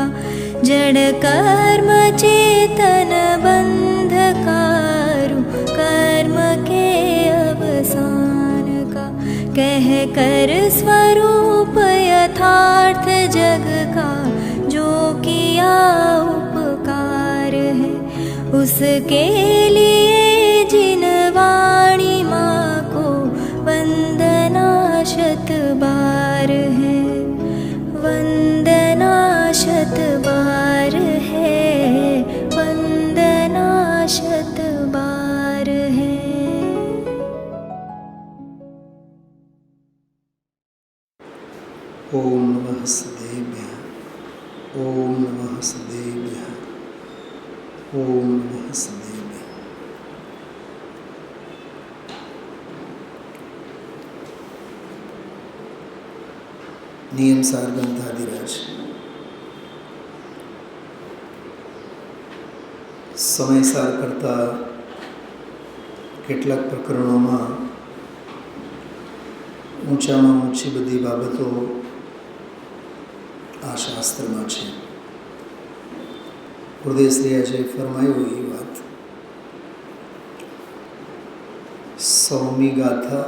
का जड़ कर्म चेतन बंधकारु कर्म के अवसान का कह कर स्वरूप यथार्थ जग का जो किया उपकार है उसके लिए जिन वाणी माँ को वंदना शत बार है वंदना शत बार है वंदना शत बार है। ओम नमः सदेभ्यः ओम नमः सदेभ्यः ओम नमः सदेभ्यः। नियम सार ग्रंथाधिराज સમયસાર કરતા કેટલાક પ્રકરણોમાં ઊંચામાં ઊંચી બધી બાબતો આ શાસ્ત્રમાં છે. હૃદયશ્રીએ ફરમાયું એ વાત સૌમી ગાથા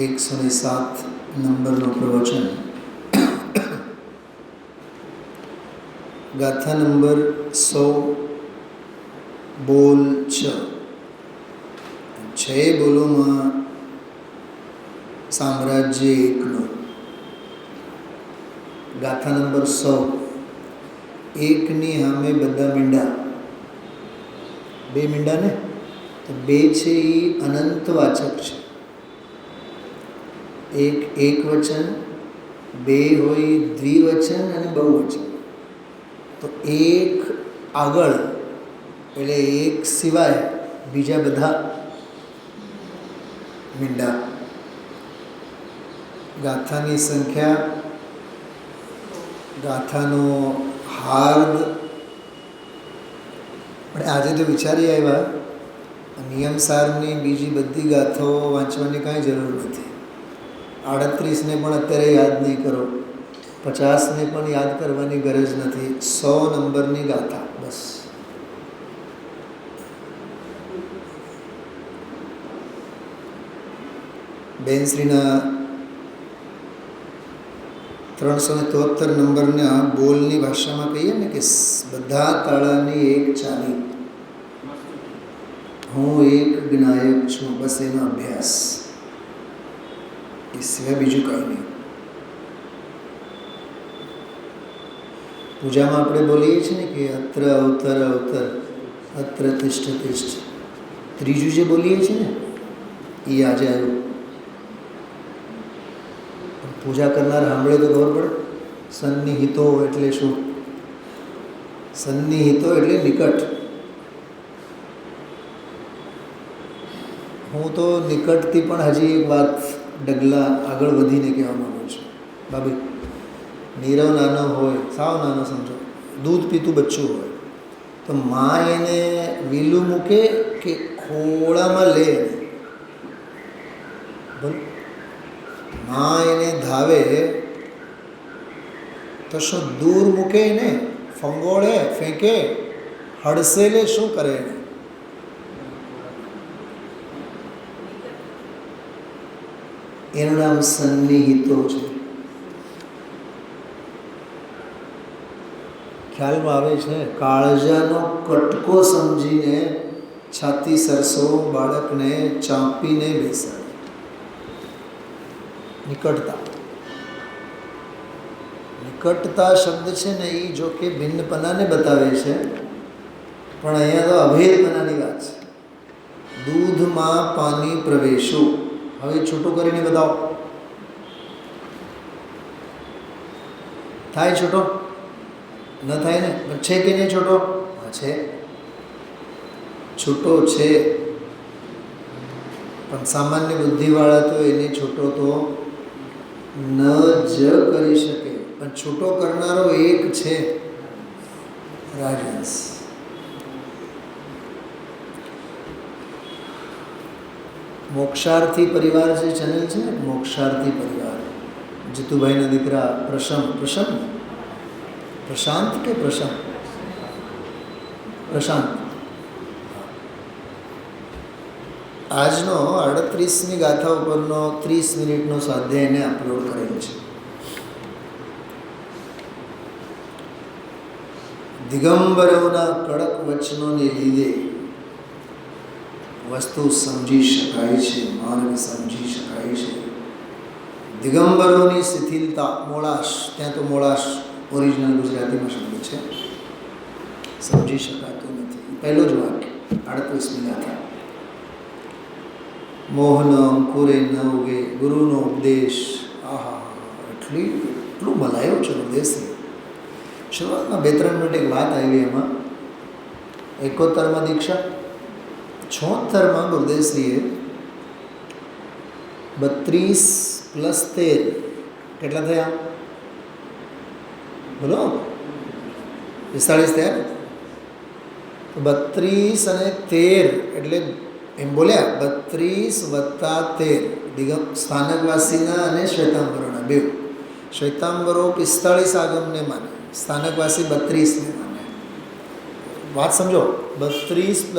107 નંબરનો પ્રવચન. ગાથા નંબર 100 બોલ 6 બોલોમાં સામ્રાજ્ય એકનો. ગાથા નંબર 100 એકની સામે બધા મીંડા, બે મીંડા ને તો બે છે એ અનંતવાચક છે. એક વચન, બે હોય દ્વિવચન અને બહુવચન. તો એક આગળ એટલે એક સિવાય બીજા બધા મીંડા. ગાથાની સંખ્યા, ગાથાનો હાર્દ. પણ આજે તો વિચારી આવ્યા નિયમસારની બીજી બધી ગાથાઓ વાંચવાની કાંઈ જરૂર નથી. 38ને પણ અત્યારે યાદ નહીં કરો, 50ને પણ યાદ કરવાની ગરજ નથી. 100 નંબરની ગાથા બસ. બેનશ્રીના 373 નંબરના બોલની ભાષામાં કહીએ ને કે બધા તાળાની એક ચાવી, હું એક જ્ઞાયક છું. બસ એનો અભ્યાસ, એ સિવાય બીજું કંઈ નહીં. પૂજામાં આપણે બોલીએ છીએ ને કે અત્ર અવતર અવતર અત્ર તિષ્ઠ તિષ્ઠ. ત્રીજું જે બોલીએ છીએ ને એ આજે આવ્યું. પૂજા કરનાર સાંભળે તો ખબર પડે. સન્નિહિતો એટલે શું? સન્નિહિતો એટલે નિકટ. હું તો નિકટથી પણ હજી એક વાત ડગલા આગળ વધીને કહેવા માગું છું. બાબી, નીરવ નાનો હોય, સાવ નાનો સમજો, દૂધ પીતું બચ્ચું હોય તો મા એને વીલું મૂકે કે ખોળામાં લે? બોલ. મા એને ધાવે તો શું દૂર મૂકે ને? ફંગોળે, ફેંકે, હડસેલે, શું કરે એને? એનું નામ સન્નિહિતો છે. ખ્યાલમાં આવે છે? કાળજાનો કટકો સમજીને છાતી સરસો બાળકને ચાંપીને બેસાડે. નિકટતા. નિકટતા શબ્દ છે ને એ જો કે ભિન્નપણાને બતાવે છે, પણ અહીંયા તો અભેદપણાની વાત છે. દૂધમાં પાણી પ્રવેશો. હવે છૂટું કરીને બતાવો. થાય છૂટો? ન થાય ને? છે કે નહીં છૂટો? હા છે, છૂટો છે. પણ સામાન્ય બુદ્ધિવાળા તો એને છૂટો તો ન જ કરી શકે. પણ છૂટો કરનારો એક છે, રાજહંસ. મોક્ષાર્થી પરિવાર જે ચેનલ છે ને, મોક્ષાર્થી પરિવાર, જીતુભાઈના દીકરા પ્રશાંત કે પ્રશાંત આજનો 38મી ગાથા ઉપરનો 30 મિનિટનો સ્વાધ્યાય એને અપલોડ કરેલો છે. દિગંબરોના કડક વચનોને લીધે વસ્તુ સમજી શકાય છે, માર્ગ સમજી શકાય છે. દિગંબરોની શિથિલતા, મોળાશ, ત્યાં તો મોળાશ ઓરિજિનલ ગુજરાતીમાં શબ્દ છે, સમજી શકાતું નથી. પહેલો જ વાક્ય 38મી ગાથા. મોહન અંકુરે ન ઉગે ગુરુનો ઉપદેશ. આહા, એટલું ભલાયો છે ઉપદેશની. શરૂઆતમાં 2-3 મિનિટ એક વાત આવી, એમાં 71માં દીક્ષા, 76માં ગુરુદેવશ્રીએ 32 + 13 કેટલા થયા? બોલો, 45 થયા. 32 અને 13 એટલે એમ બોલ્યા 32 + 13 સ્થાનકવાસીના અને શ્વેતાંબરોના બે. શ્વેતાંબરો 45 આગમને માને, સ્થાનકવાસી 32ને માને. વાત સમજો, 32 +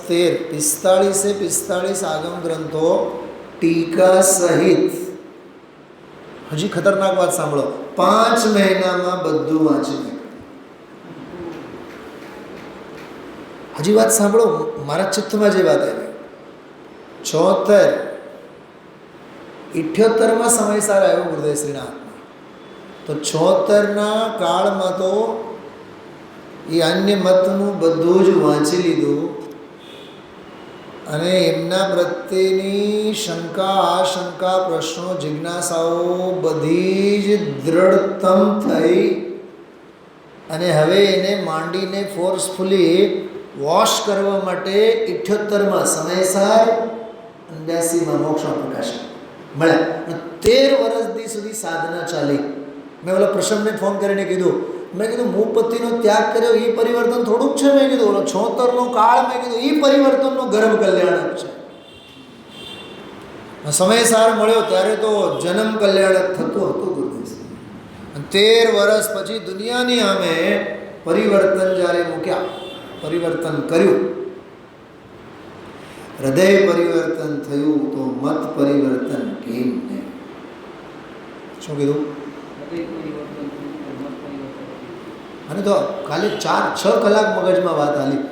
13 45 આગમ ગ્રંથો ટીકા સહિત. હજી ખતરનાક વાત સાંભળો, 5 મહિનામાં બધું વાંચી નાખ્યું. હજી વાત સાંભળો, મારા ચિત્તમાં જે વાત આવી. 78માં સમયસાર આવ્યો ગુરુદેવશ્રીના હાથમાં. તો 76ના કાળમાં તો એ અન્ય મતનું બધું જ વાંચી લીધું અને એમના પ્રત્યેની શંકા, આશંકા, પ્રશ્નો, જિજ્ઞાસાઓ બધી જ દ્રઢતમ થઈ અને હવે એને માંડીને ફોર્સફુલી વોશ કરવા માટે 78માં સમયસાર 82માં મોક્ષમાં પ્રકાશન મળ્યા. 13 વર્ષ સુધી સાધના ચાલી. મેં ઓલા પ્રસંગને ફોન કરીને કીધું, મેં કીધું મૂપતિનો ત્યાગ કર્યો એ પરિવર્તન થોડુંક છે. મેં કીધું ઓલો 76નો કાળ, મેં કીધું એ પરિવર્તનનો ગર્ભ કલ્યાણક છે. સમયસાર મળ્યો ત્યારે તો જન્મ કલ્યાણક થતું હતું ગુરુદેવ. 13 વર્ષ પછી દુનિયાની સામે પરિવર્તન જ્યારે મૂક્યા, પરિવર્તન કર્યું, હૃદય પરિવર્તન થયું, તો મત પરિવર્તન કેમ નહીં? શું કીધું? અને તો ખાલી 4-6 કલાક મગજમાં વાત હાલી.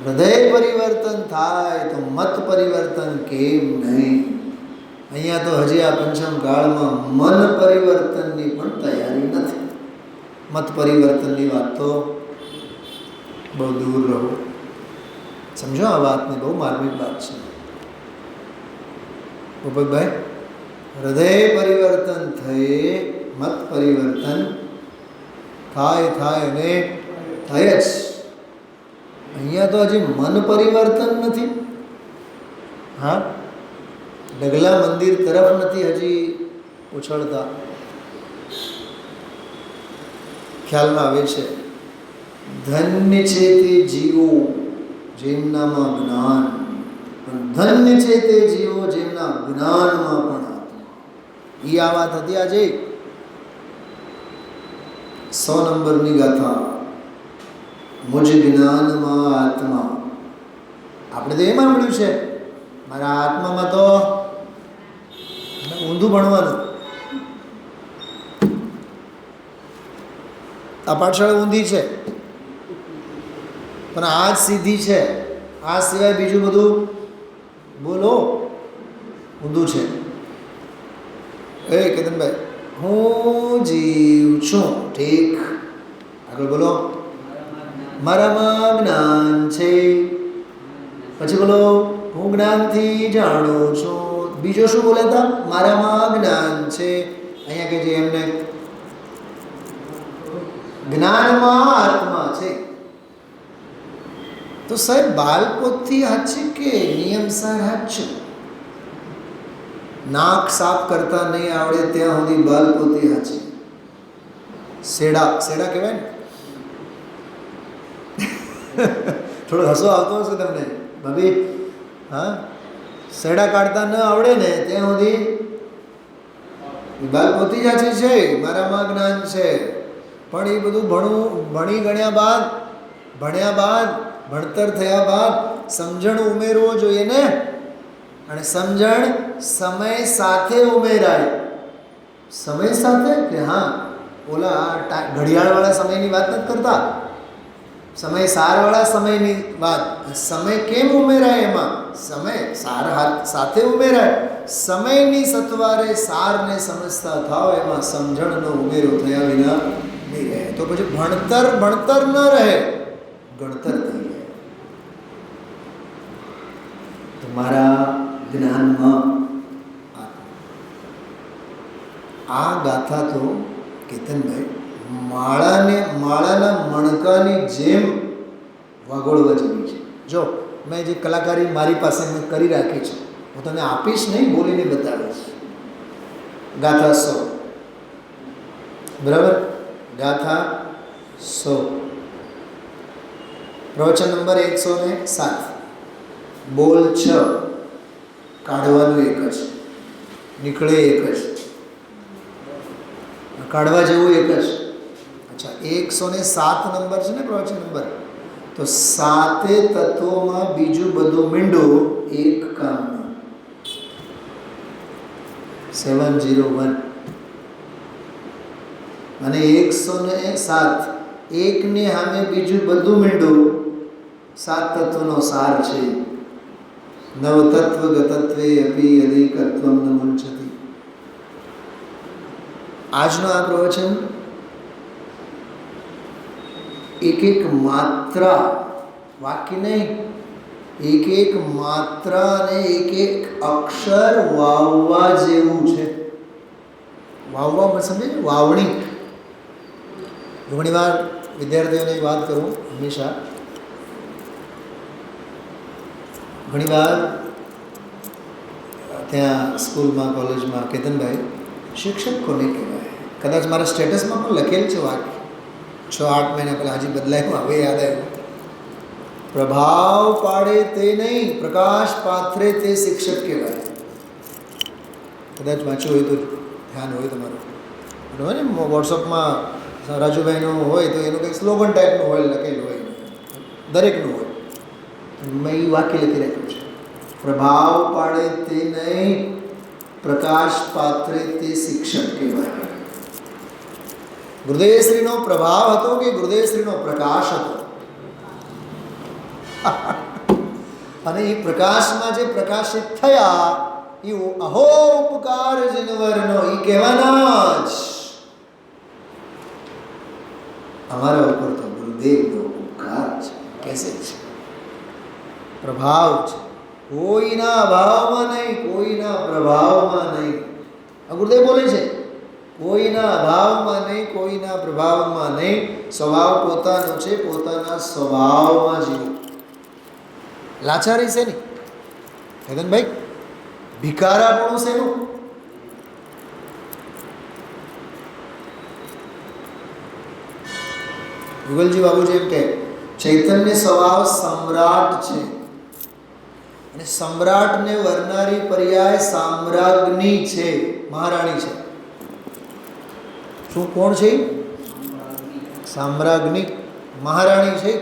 હૃદય પરિવર્તન થાય તો મત પરિવર્તન કેમ નહીં? અહીંયા તો હજી આ પંચમ કાળમાં મન પરિવર્તનની પણ તૈયારી નથી. મત પરિવર્તનની વાત તો બહુ દૂર રહો. સમજો આ વાતને, બહુ માર્મિક વાત છે. ભૂપતભાઈ, હૃદય પરિવર્તન થઈ, મત પરિવર્તન થાય અને થાય જ. અહીંયા તો હજી મન પરિવર્તન નથી. હા, ડગલા મંદિર તરફ નથી હજી ઉછળતા. ખ્યાલમાં આવે છે, ધન્ય છે તે જીવો જેમનામાં જ્ઞાન, ધન્ય છે તે જીવો જેમના જ્ઞાનમાં પણ આત્મા. એ આ વાત હતી આજે 100 નંબરની ગાથા. મુજ જ્ઞાનમાં આત્મા. આપણે તો એમાં મળ્યું છે, મારા આત્મામાં તો ઊંધું ભણવાનું. આ પાઠશાળા ઊંધી છે પણ આ જ સીધી છે. આ સિવાય બીજું બધું બોલો ઊંધું છે. કેતનભાઈ, હું જીવ છું, ઠીક, આગળ બોલો. મારામાં જ્ઞાન છે, પછી બોલો હું જ્ઞાનથી જાણું છું. બીજો શું બોલ્યા હતા? મારામાં જ્ઞાન છે. અહીંયા કે જે એમને જ્ઞાનમાં આત્મા છે. તો સાહેબ બાળપોથી હાથ છે કે નિયમસાર હાથ છે? નાક સાફ કરતા નહીં આવડે ત્યાં સુધી બાળપોથી હાથ છે. સેડા કહેવાય ને. થોડો હસો આવતો હશે તમને ભાભી? હા, સેડા કાઢતા ન આવડે ને ત્યાં સુધી બાલ પોતી જાચી છે, મારામાં જ્ઞાન છે, પણ એ બધું ભણી ગણ્યા બાદ, ભણ્યા બાદ, ભણતર થયા બાદ સમજણ ઉમેરવો જોઈએ ને. અને સમજણ સમય સાથે ઉમેરાય. સમય સાથે કે હા ઓલા ઘડિયાળવાળા સમયની વાત નથી કરતા, સમય સારવાળા સમયની વાત. સમય કેમ ઉમેરાય? એમાં સમય સાર સાથે ઉમેરાય. સમયની સત્વારે સારને સમજતા થાવ, એમાં સમજણનો ઉમેરો થયા વિના નહીં રહે. તો પછી ભણતર ન રહે, ગણતર થઈ જાય. તમારા જ્ઞાનમાં આ ગાથા તો કેતનભાઈ માળાના મણકાની જેમ વાગોળવા જેવી છે. જો મેં જે કલાકારી મારી પાસે મેં કરી રાખી છે, હું તને આપીશ નહીં, બોલીને બતાવીશ. ગાથા 100, બરાબર? ગાથા 100, પ્રવચન નંબર 107, બોલ 6, કાઢવાનું એક જ, નીકળે એક જ, કાઢવા જેવું એક જ. અચ્છા, 107 નંબર છે ને પ્રવચન નંબર, તો 7 તત્વોમાં બીજું બધું મીંડું એક કામમાં. 701 અને 107, એકની સામે બીજું બધું મીંડું 7 તત્વનો સાર છે. નવતત્વ ગતત્વે અપી અધિકત્વમ ન મુંચતી. આજનો આ પ્રવચન એક માત્રા, વાક્ય નહીં, એક માત્રા અને એક અક્ષર વાવવા જેવું છે. વાવવા સમજે, વાવણી. ઘણી વાર વિદ્યાર્થીઓને વાત કરું હંમેશા, ઘણીવાર ત્યાં સ્કૂલમાં, કોલેજમાં, કેતનભાઈ શિક્ષક કોને કહેવાય? કદાચ મારા સ્ટેટસમાં પણ લખેલ છે વાક્ય, 6-8 મહિના પહેલાં, હજી બદલાયું, હવે યાદ આવ્યું. પ્રભાવ પાડે તે નહીં, પ્રકાશ પાથરે તે શિક્ષક કહેવાય. કદાચ વાંચ્યું હોય તો ધ્યાન હોય તમારું. હોય ને વોટ્સઅપમાં રાજુભાઈનું હોય તો એનું કંઈક સ્લોગન ટાઈપનું હોય, લખેલું હોય, દરેકનું હોય. મેં એ વાક્ય લખી રાખ્યું છે, પ્રભાવ પાડે તે નહીં, પ્રકાશ પાથરે તે શિક્ષક કહેવાય. ગુરુદેવશ્રીનો પ્રભાવ હતો કે ગુરુદેવશ્રીનો પ્રકાશ હતો? અને એ પ્રકાશમાં જે પ્રકાશિત થયા એ અહો ઉપકાર જનવરનો, એ કહેવાના જ. અમારા ઉપર તો ગુરુદેવનો ઉપકાર છે, કેસે છે, પ્રભાવ છે. કોઈના અભાવમાં નહીં, કોઈના પ્રભાવમાં નહીં. આ ગુરુદેવ બોલે છે, કોઈના અભાવમાં નહીં, કોઈના પ્રભાવમાં નહીં. સ્વભાવ પોતાનો છે, પોતાના સ્વભાવમાં જીવો. લાચારી છે નહીં હેતનભાઈ, ભિખારાપણું છે નું. ગુગલજી બાબુજી એમ કે ચૈતન્ય સ્વભાવ સમ્રાટ છે, અને સમ્રાટને વરનારી પર્યાય સામ્રાજ્ઞી છે, મહારાણી છે. શું કોણ છે? સામ્રાજ્ઞી, મહારાણી છે.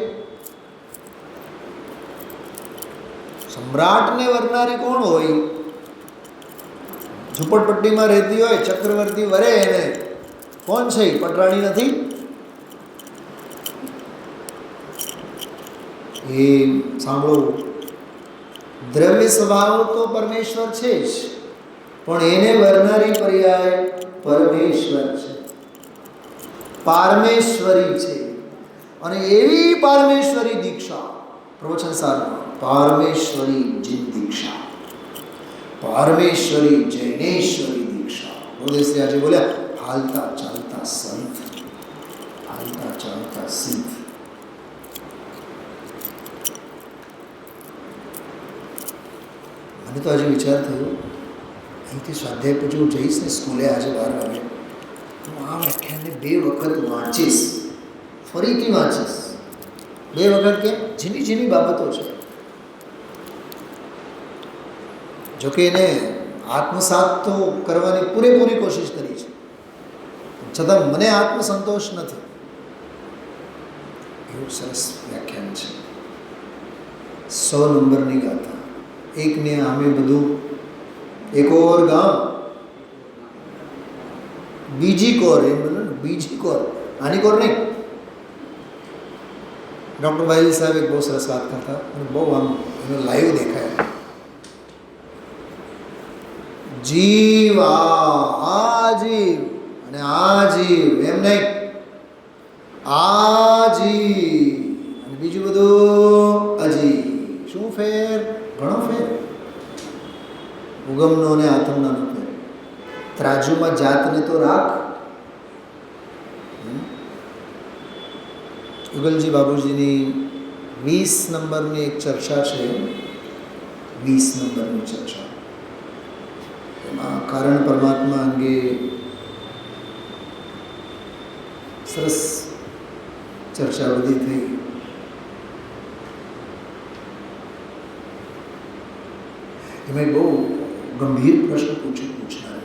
સમ્રાટને વરનારી કોણ હોય? ઝુંપડપટ્ટીમાં રહેતી હોય, ચક્રવર્તી વરે એને, કોણ છે? પટરાણી નથી? એ સાંભળો, દ્રવ્ય સ્વભાવ તો પરમેશ્વર છે જ, પણ એને વરનારી પર્યાય પરમેશ્વર છે, પારમેશ્વરી છે. અને એવી પારમેશ્વરી દીક્ષા પ્રવચન સારમાં, પારમેશ્વરી જીન દીક્ષા, પારમેશ્વરી જૈનેશ્વરી દીક્ષા. ગુરુદેવશ્રી આજે બોલ્યા, હાલતા ચાલતા સંત, હાલતા ચાલતા સિદ્ધ. મને તો આજે વિચાર થયો, અહીંથી સ્વાધ્યાય પછી હું જઈશ ને સ્કૂલે આજે 12 વાગે, હું આ વ્યાખ્યાનને 2 વખત વાંચીશ, ફરીથી વાંચીશ. 2 વખત કેમ? ઝીણી ઝીણી બાબતો છે, જોકે એને આત્મસાત તો કરવાની પૂરેપૂરી કોશિશ કરી છે. છતાં મને આત્મસંતોષ નથી. એવું સરસ વ્યાખ્યાન છે. 100 નંબરની ગાથા. એકને આમે બધું, એક ઓર ગામ બીજી કોર, એમ બોલો ને, બીજી કોર, આની કોર નહીં. ડૉક્ટર ભાઈ સાહેબ એક બહુ સરસ વાત કરતા અને બહુ આમ એનો લાઈવ દેખાય. જીવ આ જીવ અને આ જીવ એમ નહીં, આ જીવ અને બીજું બધું અજીવ. શું ફેર? ઘણો ફેર. ઉગમનો અને આત્મનાનો ફેર. ત્રાજુમાં જાતને તો રાખ. યુગલજી બાબુજીની 20 નંબરની એક ચર્ચા છે. 20 નંબરની ચર્ચા, એમાં કારણ પરમાત્મા અંગે સરસ ચર્ચા બધી થઈ. એમાં બહુ ગંભીર પ્રશ્ન પૂછનાર.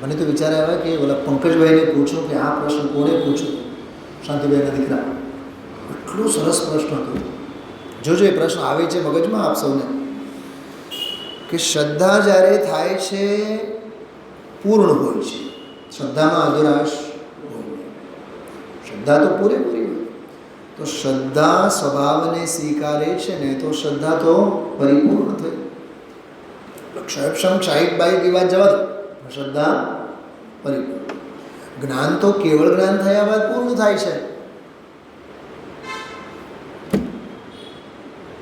મને તો વિચાર આવ્યા કે ઓલા પંકજભાઈને પૂછો કે આ પ્રશ્ન કોને પૂછ્યો, શાંતિભાઈના દીકરા. એટલો સરસ પ્રશ્ન હતો. જોજો એ પ્રશ્ન આવે છે મગજમાં આપ સૌને, કે શ્રદ્ધા જ્યારે થાય છે પૂર્ણ હોય છે. શ્રદ્ધામાં અધુરાશ હોય, શ્રદ્ધા તો પૂરેપૂરી હોય. તો શ્રદ્ધા સ્વભાવને સ્વીકારે છે ને, તો શ્રદ્ધા તો પરિપૂર્ણ થઈ. ક્ષયક્ષમ શાહિદભાઈ की વાત જવા દો, શ્રદ્ધા પરિપૂર્ણ. જ્ઞાન તો કેવળ જ્ઞાન થયા બાદ પૂર્ણ થાય છે.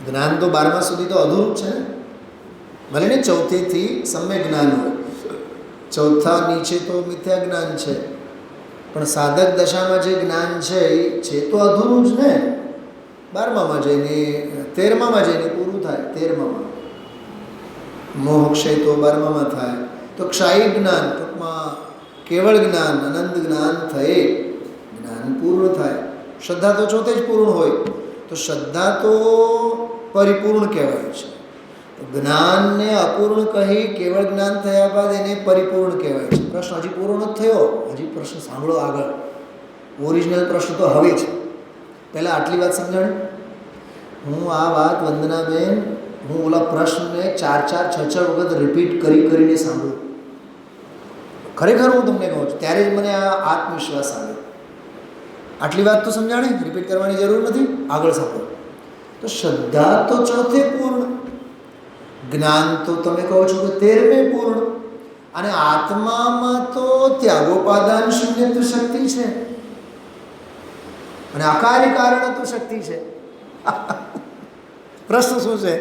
જ્ઞાન તો 12મા સુધી તો અધૂરું છે ને. ભલે ને 4થી સમ્યક જ્ઞાન હોય, 4થા નીચે તો મિથ્યા જ્ઞાન છે, પણ સાધક દશામાં જે જ્ઞાન છે એ છે તો અધૂરું જ ને. 12મામાં જઈને 13મામાં જઈને પૂરું થાય. 13મામાં મોહક્ષય તો 12મામાં થાય. તો ક્ષાયી જ્ઞાન, ટૂંકમાં કેવળ જ્ઞાન, અનંત જ્ઞાન થયે જ્ઞાન પૂર્ણ થાય. શ્રદ્ધા તો 4થે જ પૂર્ણ હોય. તો શ્રદ્ધા તો પરિપૂર્ણ કહેવાય છે. જ્ઞાનને અપૂર્ણ કહી કેવળ જ્ઞાન થયા બાદ એને પરિપૂર્ણ કહેવાય છે. પ્રશ્ન હજી પૂરો નથી થયો. હજી પ્રશ્ન સાંભળો આગળ. ઓરિજિનલ પ્રશ્ન તો હવે છે. પહેલાં આટલી વાત સમજાણી. હું આ વાત વંદનાબેન, હું ઓલા પ્રશ્નને 4-4, 6-6 વખત રિપીટ કરીને સાંભળું. ખરેખર હું તમને કહું છું, ત્યારે જ મને આ આત્મવિશ્વાસ આવ્યો. આટલી વાત તો સમજાણી, રિપીટ કરવાની જરૂર નથી. આગળ સાંભળો. તો શ્રદ્ધા તો 4થે પૂર્ણ, જ્ઞાન તો તમે કહો છો કે 13મે પૂર્ણ, અને આત્મામાં તો ત્યાગોપાદાન શૂન્યત્વ શક્તિ છે અને અકાર્ય કારણત્વ શક્તિ છે. પ્રશ્ન શું છે?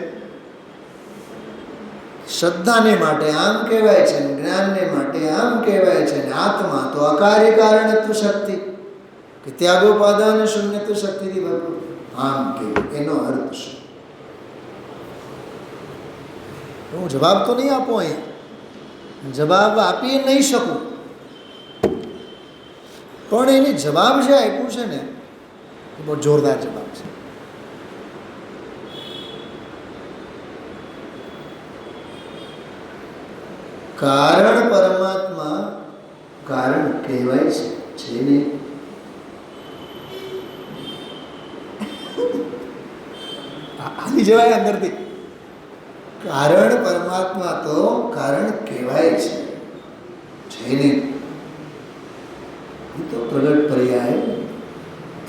શ્રદ્ધાને માટે આમ કહેવાય છે, જ્ઞાનને માટે આમ કહેવાય છે, અને આત્મા તો અકાર્ય કારણત્વ શક્તિ કે ત્યાગોપાદાન શૂન્યત્વ શક્તિથી ભરપૂર. આમ કે એનો અર્થ શું? હું જવાબ તો નહીં આપું, અહીંયા જવાબ આપી નહીં શકું, પણ એને જવાબ જે આપ્યું છે ને એ બહુ જોરદાર જવાબ છે. કારણ પરમાત્મા કારણ કહેવાય છે ને. આવી જવાય અંદરથી. કારણ પરમાત્મા તો કારણ કહેવાય છે ને. એ તો પ્રગટ પર્યાય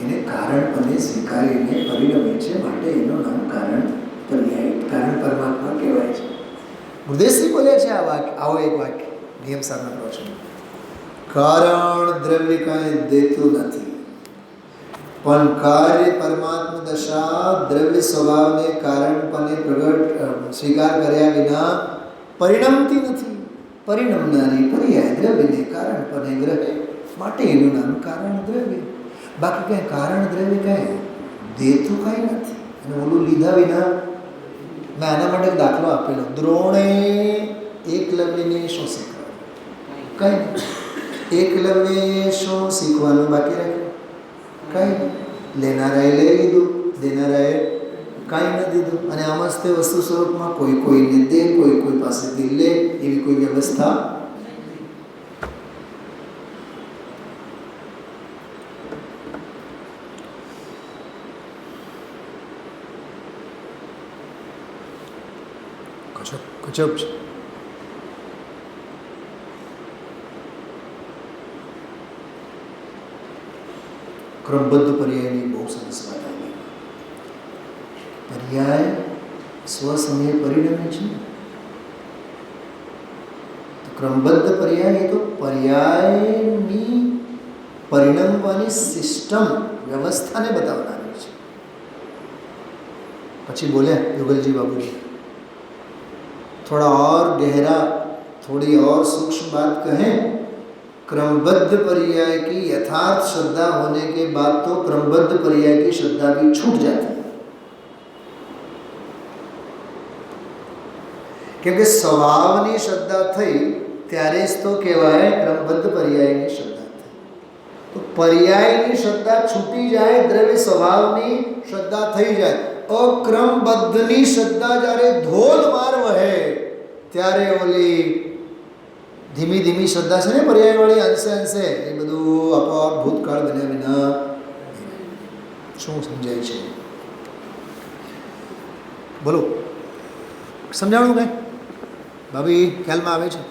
એને કારણપણે સ્વીકારીને પરિણમે છે, માટે એનું નામ કારણ પર્યાય, કારણ પરમાત્મા કહેવાય છે. ગુરુદેવજી બોલ્યા છે આ વાક્ય, આવો એક વાક્ય નિયમ સાધના પ્રવચન. કારણ દ્રવ્ય કાંઈ દેતું નથી, પણ કાર્ય પરમાત્મા દશા દ્રવ્ય સ્વભાવને કારણપણે પ્રગટ સ્વીકાર કર્યા વિના પરિણમતી નથી. પરિણમનારી પર્યાય દ્રવ્યને કારણપણે ગ્રહે, માટે એનું નામ કારણ દ્રવ્ય. બાકી કાંઈ કારણ દ્રવ્ય કાંઈ દેતું કાંઈ નથી. અને ઓલું લીધા વિના, મેં આના માટે એક દાખલો આપેલો. દ્રોણે એકલવ્યને શું શીખવાનું? કંઈ નહીં. એકલવ્યએ શું શીખવાનું બાકી રાખ્યું? કંઈ નહીં. લેનારાએ લઈ લીધું, દેનારાએ કાંઈ ન દીધું. અને આમ જ તે વસ્તુ સ્વરૂપમાં કોઈ કોઈને દે, કોઈ કોઈ પાસેથી લે, એવી કોઈ વ્યવસ્થા. ગજબ છે. ક્રમબદ્ધ પર્યાયની બહુ સરસ વાત આવી. પર્યાય સ્વસમયે પરિણમે છે. ક્રમબદ્ધ પર્યાય એ તો પર્યાયની પરિણમવાની સિસ્ટમ વ્યવસ્થાને બતાવનારી છે. પછી બોલ્યા યુગલજી બાબુજી, थोड़ा और गहरा, थोड़ी और सूक्ष्म बात कहें, क्रमबद्ध पर्याय की यथार्थ श्रद्धा होने के बाद तो क्रमबद्ध पर्याय की श्रद्धा भी छूट जाती है. क्योंकि स्वभावनी श्रद्धा थई त्यारे ज तो कहेवाय क्रमबद्ध पर्यायनी श्रद्धा थई. तो पर्यायनी श्रद्धा छूटी जाए, द्रव्य स्वभावनी श्रद्धा थई जाए. अक्रमबद्धनी श्रद्धा જ્યારે ધોધમાર વહે ત્યારે ઓલી ધીમી ધીમી શ્રદ્ધા છે ને પર્યાયવાળી, અંશે અંશે એ બધું આપોઆપ ભૂતકાળ બન્યા વિના શું સમજાય છે? બોલો, સમજાણું કઈ ભાભી ખ્યાલમાં આવે છે?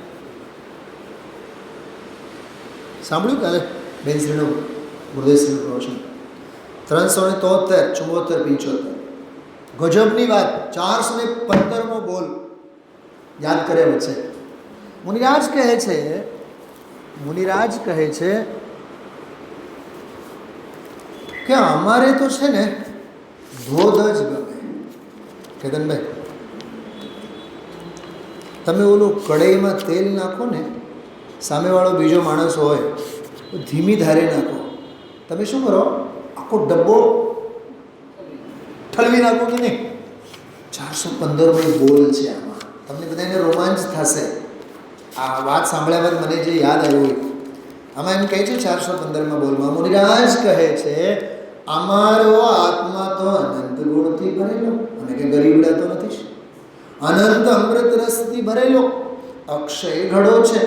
સાંભળ્યું કાલે બેનશ્રીનું ગુરુદેવશ્રીનું પ્રવચન 373, 74, 75. ગજબની વાત. 415મો બોલ યાદ કર્યા વચ્ચે મુનિરાજ કહે છે કે અમારે તો છે ને ધોધ જ ગમે. કેતનભાઈ, તમે ઓલું કઢાઈમાં તેલ નાખો ને, સામેવાળો બીજો માણસ હોય તો ધીમી ધારે નાખો. તમે શું કરો? આખો ડબ્બો ઠલવી નાખો કે નહીં? 415મો બોલ છે આમાં. તમને બધાને રોમાંચ થશે. આ વાત સાંભળ્યા બાદ મને જે યાદ આવ્યું, આમાં એમ કહે છે 415મા બોલમાં મુનિરાજ કહે છે અમારો આત્મા તો અનંત ગુણથી ભરેલો, અને કે ગરીબડા તો નથી, અનંત અમૃત રસથી ભરેલો અક્ષય ઘડો છે.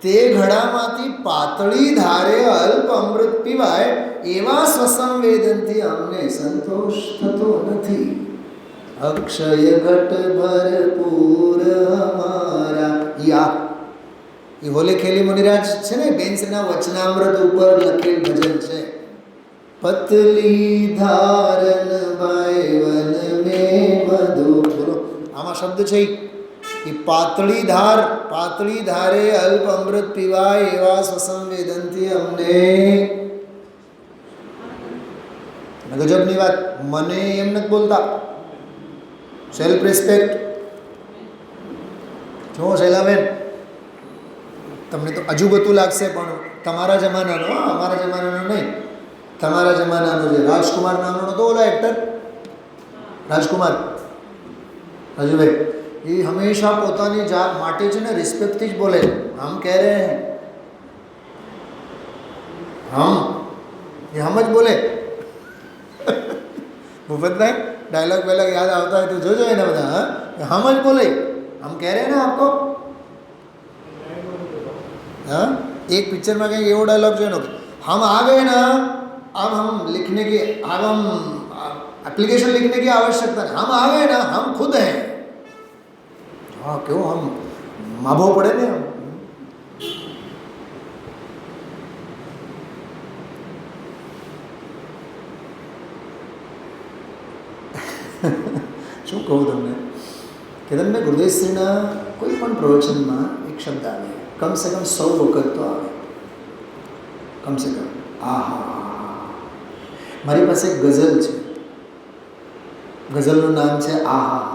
તે ઘડામાંથી પાતળી ધારે અલ્પ અમૃત પીવાય એવા સ્વસંવેદનથી અમને સંતોષ થતો નથી. અક્ષય ઘટ ભરપૂર અમારા. એ હોલે ખેલી મુનિરાજ છે ને, બેન્સના વચનામૃત ઉપર લખેલ ભજન છે. પતલી ધારન ભાઈ વન મે મધુ. બોલો, આમાં શબ્દ છે એ પાતળી ધારે અલ્પ અમૃત પીવાય એવા સ્વસંવેદનથી અમને. ગજબની વાત. મને એમ નથી બોલતા. Self respect. જો શૈલાબેન, તમને તો અજુબતું લાગશે પણ તમારા જમાનાનો, અમારા જમાનાનો નહીં, તમારા જમાનાનો જે રાજકુમાર નામનો તો ઓલા એક્ટર રાજકુમાર રાજુભાઈ, એ હંમેશા પોતાની જાત માટે છે ને રિસ્પેક્ટથી જ બોલે. હમ કહે રહે હૈ, હમ જ બોલે. ભૂપતભાઈ, ડાયલોગ વેલોગ યાદ આવતા હોય તો જોજો એને બધા. હમ જ બોલે. હમ કહે રહે ને આપકો. हाँ, एक पिक्चर में कहीं एवो डायलॉग जो है ना, हम आ गए ना, अब हम लिखने की, अब हम एप्लीकेशन लिखने की आवश्यकता नहीं, हम आ गए ना, हम खुद हैं. हाँ, क्यों हम माभो पड़े ने हम. શું કહું તમને? કેતનભાઈ, ગુરુદેવશ્રીના કોઈ પણ પ્રવચનમાં એક શબ્દ આવે, कम से कम 100 વખત તો આવે, કમ સે કમ. આહા, મારી પાસે એક ગઝલ છે. ગઝલનું નામ છે આહા.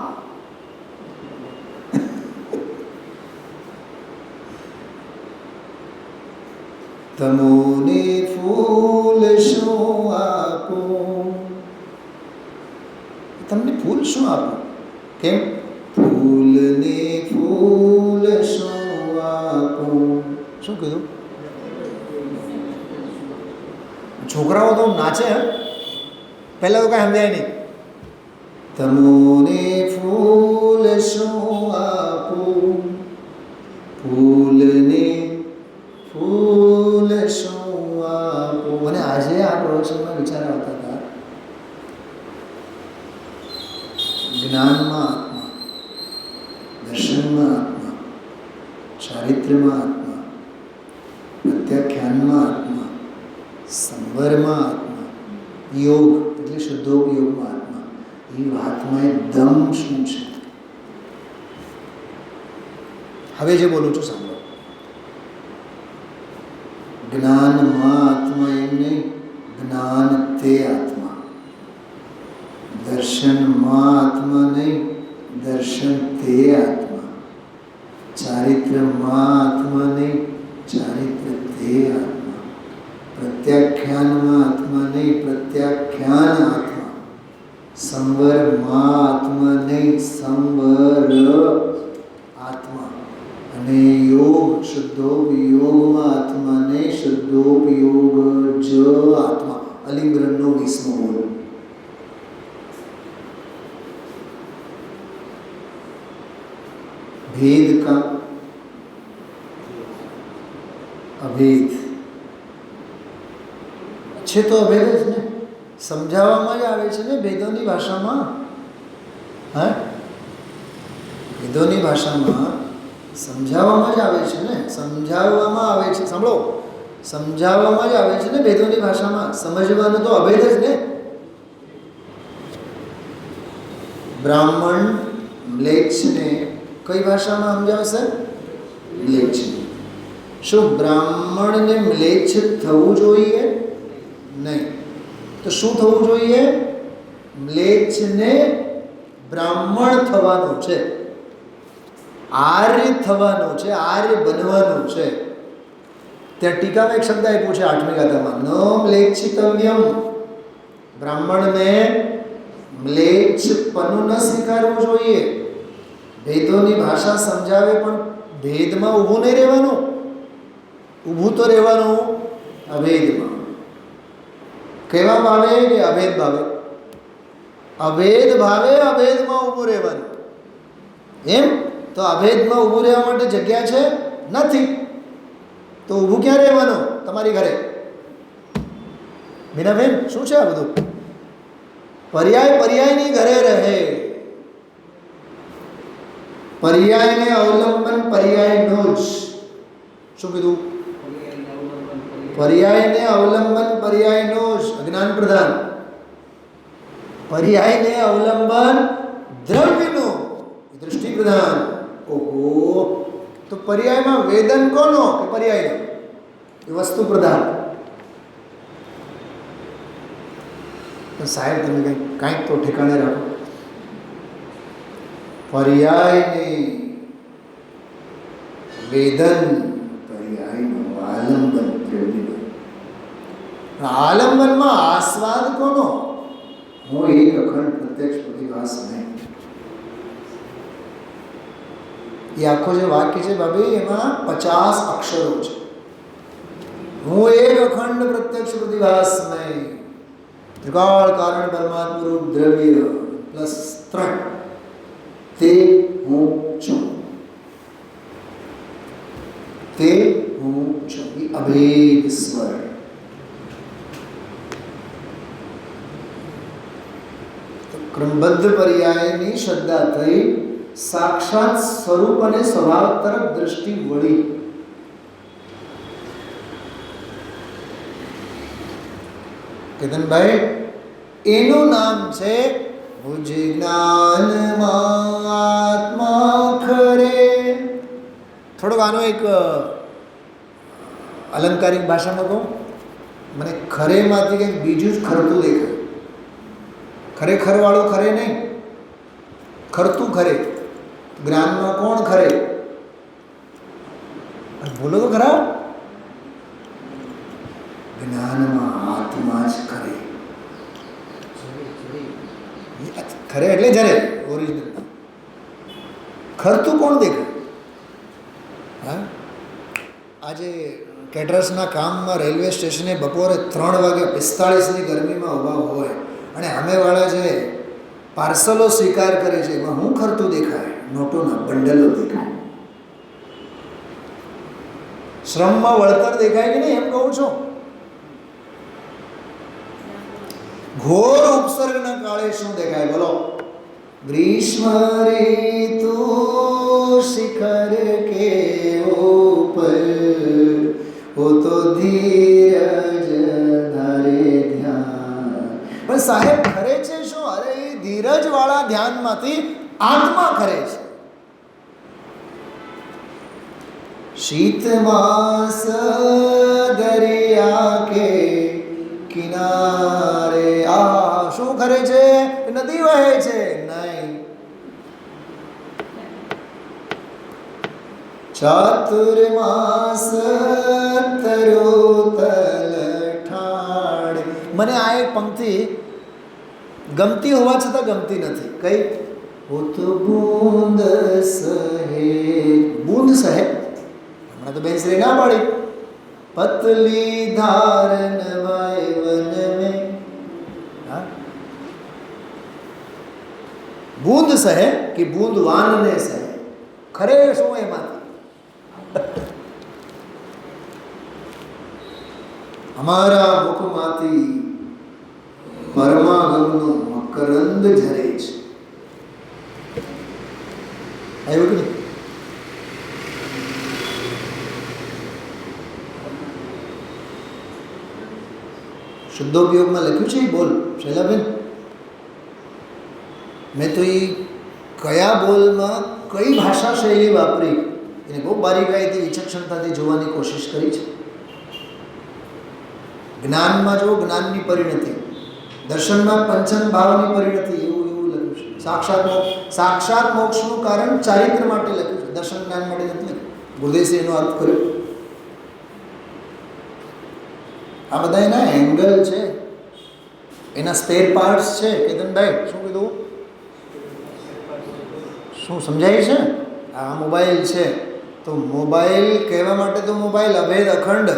તમોને ફૂલ શું આપું, તમને ફૂલ શું આપું? કેમ? ફૂલને ફૂલ શું શું કીધું? છોકરાઓ તો નાચે. પહેલાં તો કાંઈ સમજાય નહીં. તમોને ફૂલ શું આપું, ફૂલને ફૂલ શું આપું. મને આજે આ પ્રવચનમાં વિચાર આવતા હતા, જ્ઞાનમાં આત્મા, દર્શન જ્ઞાનમાં આત્મા, સંવરમાં આત્મા, યોગ એટલે શુદ્ધોપયોગમાં આત્મા. એ વાતમાં એ દમ શું છે? હવે જે બોલું છું સાંભળો. જ્ઞાનમાં આત્મા એમ નહીં, જ્ઞાન તે આત્મા. દર્શનમાં આત્મા નહીં, દર્શન તે આત્મા. ચારિત્ર્યમાં આત્મા નહીં, ચારિત્ર્ય તે આત્મા. પ્રત્યાખ્યાનમાં આત્મા નહીં, પ્રત્યાખ્યાન આત્મા. સંવરમાં આત્મા નહીં, સંવર આત્મા. અને યોગ શુદ્ધોપયોગમાં આત્મા નહીં, શુદ્ધોપયોગ જ આત્મા. અલિંગ્રનનો 20મો બોલ. भेद का अभेद છે તો અભેદ જ ને, સમજાવવામાં જ આવે છે ને વેદોની ભાષામાં. હા, વેદોની ભાષામાં સમજાવવામાં જ આવે છે ને, સમજાવવામાં આવે છે. સાંભળો, સમજાવવામાં જ આવે છે ને વેદોની ભાષામાં. સમજવાનો તો અભેદ જ ને. બ્રાહ્મણ મ્લેચ્છને કઈ ભાષામાં સમજાવશે? મ્લેચ્છ. શું બ્રાહ્મણને મ્લેચ્છ થવું જોઈએ? નહીં. તો શું થવું જોઈએ? મ્લેચ્છને બ્રાહ્મણ થવાનું છે, આર્ય થવાનું છે, આર્ય બનવાનું છે. ત્યાં ટીકામાં એક શબ્દ આપ્યો છે 8મી ગાથામાં, ન મ્લેચ્છિતવ્યમ. બ્રાહ્મણને મ્લેચ્છપણું ન સ્વીકારવું જોઈએ. ભેદોની ભાષા સમજાવે પણ ભેદમાં ઊભું નહીં રહેવાનું. ઊભું તો રહેવાનું અભેદમાં. કેવા ભાવે કે અભેદ ભાવે? અભેદ ભાવે, અભેદમાં ઊભું રહેવાનું. એમ તો અભેદમાં ઊભું રહેવા માટે જગ્યા છે નથી, તો ઊભું ક્યાં રહેવાનું? તમારી ઘરે. મીનાબેન, શું છે આ બધું? પર્યાયની ઘરે રહે. પર્યાયને અવલંબન પર્યાયનો જ. શું કીધું? પર્યાયને અવલંબન પર્યાયનો જ. અજ્ઞાન પ્રધાન. પર્યાયને અવલંબન દ્રવ્યનો, દૃષ્ટિ પ્રધાન. ઓહો, તો પર્યાયમાં વેદન કોનો કે પર્યાયનો? એ વસ્તુ પ્રધાન. સાહેબ તમે કાંઈક તો ઠેકાણે રાખો. પર્યાયને વેદન, પર્યાયનું આલંબન દ્રવ્ય. આલંબનમાં આસ્વાદ કોનો? હું એક અખંડ પ્રત્યક્ષ પ્રતિભાસ નહીં. એ આખો જે વાક્ય છે ભાભી, એમાં 50 અક્ષરો છે. હું એક અખંડ પ્રત્યક્ષ પ્રતિભાસ નહીં. ત્રિકાળ કારણ પરમાત્મા રૂપ દ્રવ્ય પ્લસ 3, તે હું છું. તે હું છું. એ અભેદ સ્વર. ક્રમબદ્ધ પર્યાયની શ્રદ્ધા થઈ, સાક્ષાત સ્વરૂપ અને સ્વભાવ તરફ દ્રષ્ટિ વળી. કેતનભાઈ, એનું નામ છે ભુજ જ્ઞાનમાં આત્મા ખરે. થોડોક આનો એક અલંકારિક ભાષામાં કહું. મને ખરેમાંથી કંઈક બીજું જ ખરતું દેખાય. ખરેખર વાળું ખરે નહીં, ખરતું ખરે. જ્ઞાનમાં કોણ ખરે? બોલો તો ખરા. જ્ઞાનમાં આત્મા જ ખરે. ખરે એટલે જરે ઓરિજિનલ. ખરતું કોણ દેખાય? હા, આજે કેટરસના કામમાં રેલવે સ્ટેશને બપોરે 3:45 ગરમીમાં ઊભા હોય અને સામેવાળા જે પાર્સલો સ્વીકાર કરે છે, એમાં હું ખરતું દેખાય? નોટોના બંડલો દેખાય. શ્રમમાં વળતર દેખાય કે નહીં એમ કહું છું. ઘોર ઉપસર્ગના કાળે શું દેખાય બોલો? ગ્રીષ્મ ઋતુ શિખર કે ઉપર હો તો ધીરજ ધારે ધ્યાન. પણ સાહેબ ખરે છે શું? અરે એ ધીરજ વાળા ધ્યાનમાંથી આત્મા ખરે છે. શીત માસ દરિયા કે કિનારે. આ શું ખરે છે? નદી વહે છે? નહીં. ચાતુર્માસ તરોતલ ઠાડ. મને આ એક પંક્તિ ગમતી હોવા છતાં ગમતી નથી. કઈ? હો તો બૂંદ સહે. બૂંદ સહે હમણાં તો બેસરી ના પાડી. પતલી ધારન વાય વન મેં. હા, બૂંદ સહે કે બૂંદ વાનને સહે. ખરે શું એમાંથી? અમારા મુખમાંથી પરમાગમનું મકરંદ ઝરે છે. આવ્યું કે નહીં? શુદ્ધોપયોગમાં લખ્યું છે. બોલ શૈલાબેન, મેં તો એ કયા બોલમાં કઈ ભાષા શૈલી વાપરી એને બહુ બારીકાઈથી વિચક્ષણતાથી જોવાની કોશિશ કરી છે. જ્ઞાનમાં જો જ્ઞાનની પરિણતિ, દર્શનમાં પંચમ ભાવની પરિણતિ, એવું લખ્યું છે. સાક્ષાત મોક્ષનું કારણ ચારિત્ર માટે લખ્યું છે, દર્શન જ્ઞાન માટે નથી લખ્યું. ગુરુદેશે એનો અર્થ કર્યો. આ બધા એના એંગલ છે, એના સ્પેર પાર્ટ્સ છે. કેતનભાઈ શું કીધું? શું સમજાય છે? આ મોબાઈલ છે તો મોબાઈલ કહેવા માટે તો મોબાઈલ અભેદ અખંડ,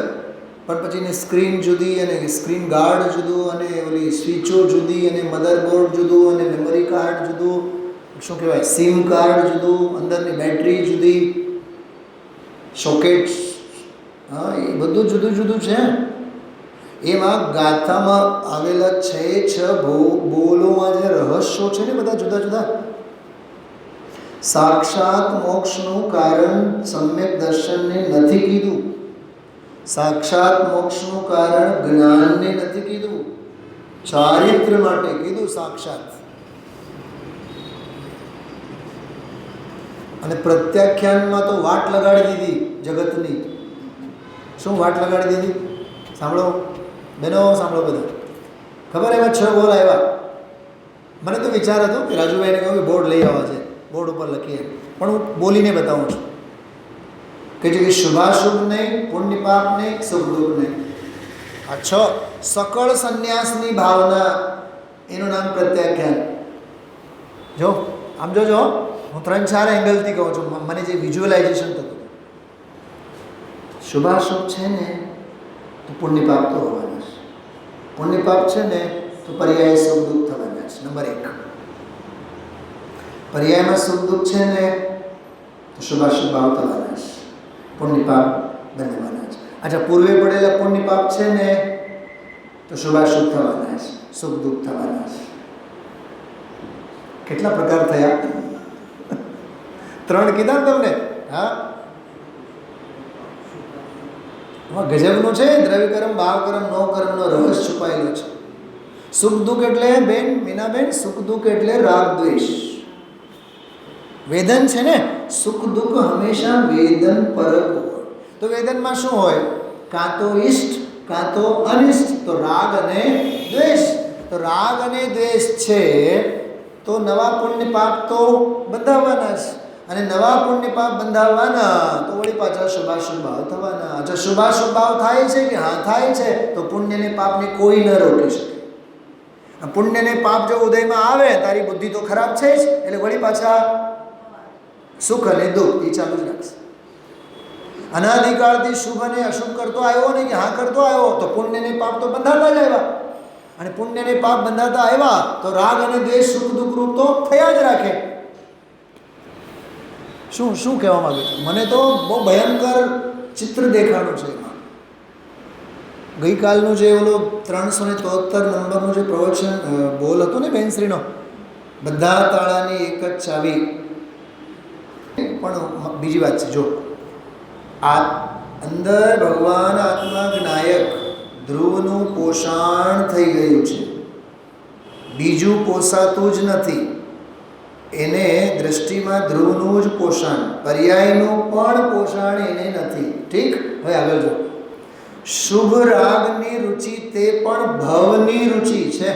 પણ પછી એની સ્ક્રીન જુદી અને સ્ક્રીન ગાર્ડ જુદું અને ઓલી સ્વિચો જુદી અને મધરબોર્ડ જુદું અને મેમરી કાર્ડ જુદું, શું કહેવાય સિમ કાર્ડ જુદું, અંદરની બેટરી જુદી, સોકેટ્સ, હા એ બધું જુદું જુદું છે. એમાં ગાથામાં આવેલા 6 બોલોમાં જે રહસ્યો છે ને બધા જુદા જુદા. સાક્ષાત મોક્ષનું કારણ સમ્યક દર્શનને નથી કીધું, સાક્ષાત મોક્ષનું કારણ જ્ઞાનને નથી કીધું, ચારિત્ર માટે કીધું સાક્ષાત. અને પ્રત્યાખ્યાનમાં તો વાટ લગાડી દીધી જગતની. શું વાટ લગાડી દીધી? સાંભળો બેનો, સાંભળો બધા. ખબર એમાં 6 બોલ આવ્યા. મને તો વિચાર હતો કે રાજુભાઈને કહું કે બોર્ડ લઈ આવવા છે, બોર્ડ ઉપર લખીએ, પણ હું બોલીને બતાવું છું કે જે શુભાશુભ નહીં, પુણ્ય પાપ નહીં, સુખ દુઃખ નહીં. આ 6 સકળ સંન્યાસની ભાવના, એનું નામ પ્રત્યાખ્યાન. જો આમ જોજો, હું 3-4 એંગલથી કહું છું, મને જે વિઝ્યુઅલાઇઝેશન થતું. શુભાશુભ છે ને તો પુણ્ય પાપ તો હોવાના છે, પુણ્ય પાપ છે ને તો પર્યાય સુખ દુઃખ થવાના છે. નંબર 1, પર્યાયમાં સુખ દુઃખ છે ને તો શુભાશુભ ભાવ થવાના છે, પુણ્ય પાપ બનવાના છે. અચ્છા, પૂર્વે પડેલા પુણ્ય પાપ છે ને તો શુભાશુભ થવાના છે, સુખ દુઃખ થવાના છે. કેટલા પ્રકાર થયા? 3 કીધા ને તમને. હા, ગજબનું છે. દ્રવ્યકર્મ, ભાવકર્મ, નોકર્મનો રહસ્ય છુપાયેલો છે. સુખ દુઃખ એટલે બેન મીનાબેન, સુખ દુઃખ એટલે રાગ દ્વેષ. વેદન છે ને, સુખ દુઃખ હંમેશા વેદન પરક હોય. તો વેદનમાં શું હોય? કાં તો ઈષ્ટ કાં તો અનિષ્ટ. તો રાગ અને દ્વેષ. તો રાગ અને દ્વેષ છે તો નવા પુણ્ય પાપ તો બંધાવવાના છે, અને નવા પુણ્ય પાપ બંધાવવાના તો વળી પાછા શુભાશુભ ભાવ થવાના. જો શુભાશુભ ભાવ થાય છે કે હા થાય છે, તો પુણ્યને પાપને કોઈ ન રોકી શકે. પુણ્યને પાપ જો ઉદયમાં આવે, તારી બુદ્ધિ તો ખરાબ છે જ, એટલે વળી પાછા સુખ અને દુઃખ એ ચાલુ જ રાખશે. અનાદિકાળથી શુભ અને અશુભ કરતો આવ્યો ને કે હા કરતો આવ્યો, તો પુણ્યને પાપ તો બંધાતા જ આવ્યા, અને પુણ્યને પાપ બંધાતા આવ્યા તો રાગ અને દ્વેષ સુખ દુઃખ રૂપ તો થયા જ રાખે. શું કહેવા માંગે છે? મને તો બહુ ભયંકર ચિત્ર દેખાડું છે એમાં. ગઈકાલનું જે ઓલો 373 નંબરનું જે પ્રવચન બોલ હતો ને બેનશ્રીનો, બધા તાળાની એક જ ચાવી. પણ બીજી વાત છે, જો આ અંદર ભગવાન આત્મા જ્ઞાયક ધ્રુવનું પોષણ થઈ ગયું છે, બીજું પોષાતું જ નથી. એને દૃષ્ટિમાં ધ્રુવનું જ પોષણ, પર્યાયનું પણ પોષણ એને નથી. ઠીક, હવે આગળ જો. શુભ રાગની રુચિ તે પણ ભવની રુચિ છે.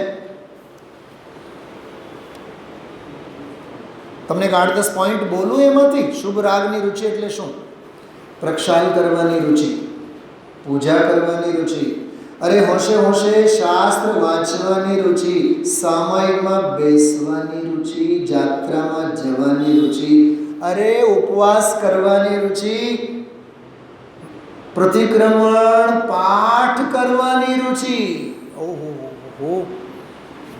તમને 8-10 પોઈન્ટ બોલું એમાંથી. શુભ રાગની રુચિ એટલે શું? પ્રક્ષાલ કરવાની રુચિ, પૂજા કરવાની રુચિ, અરે હોશે હોશે શાસ્ત્ર વાંચવાની રુચિ, સામાયિકમાં બેસવાની રુચિ, જાત્રામાં જવાની રુચિ, અરે ઉપવાસ કરવાની રુચિ, પ્રતિક્રમણ પાઠ કરવાની રુચિ, ઓહો,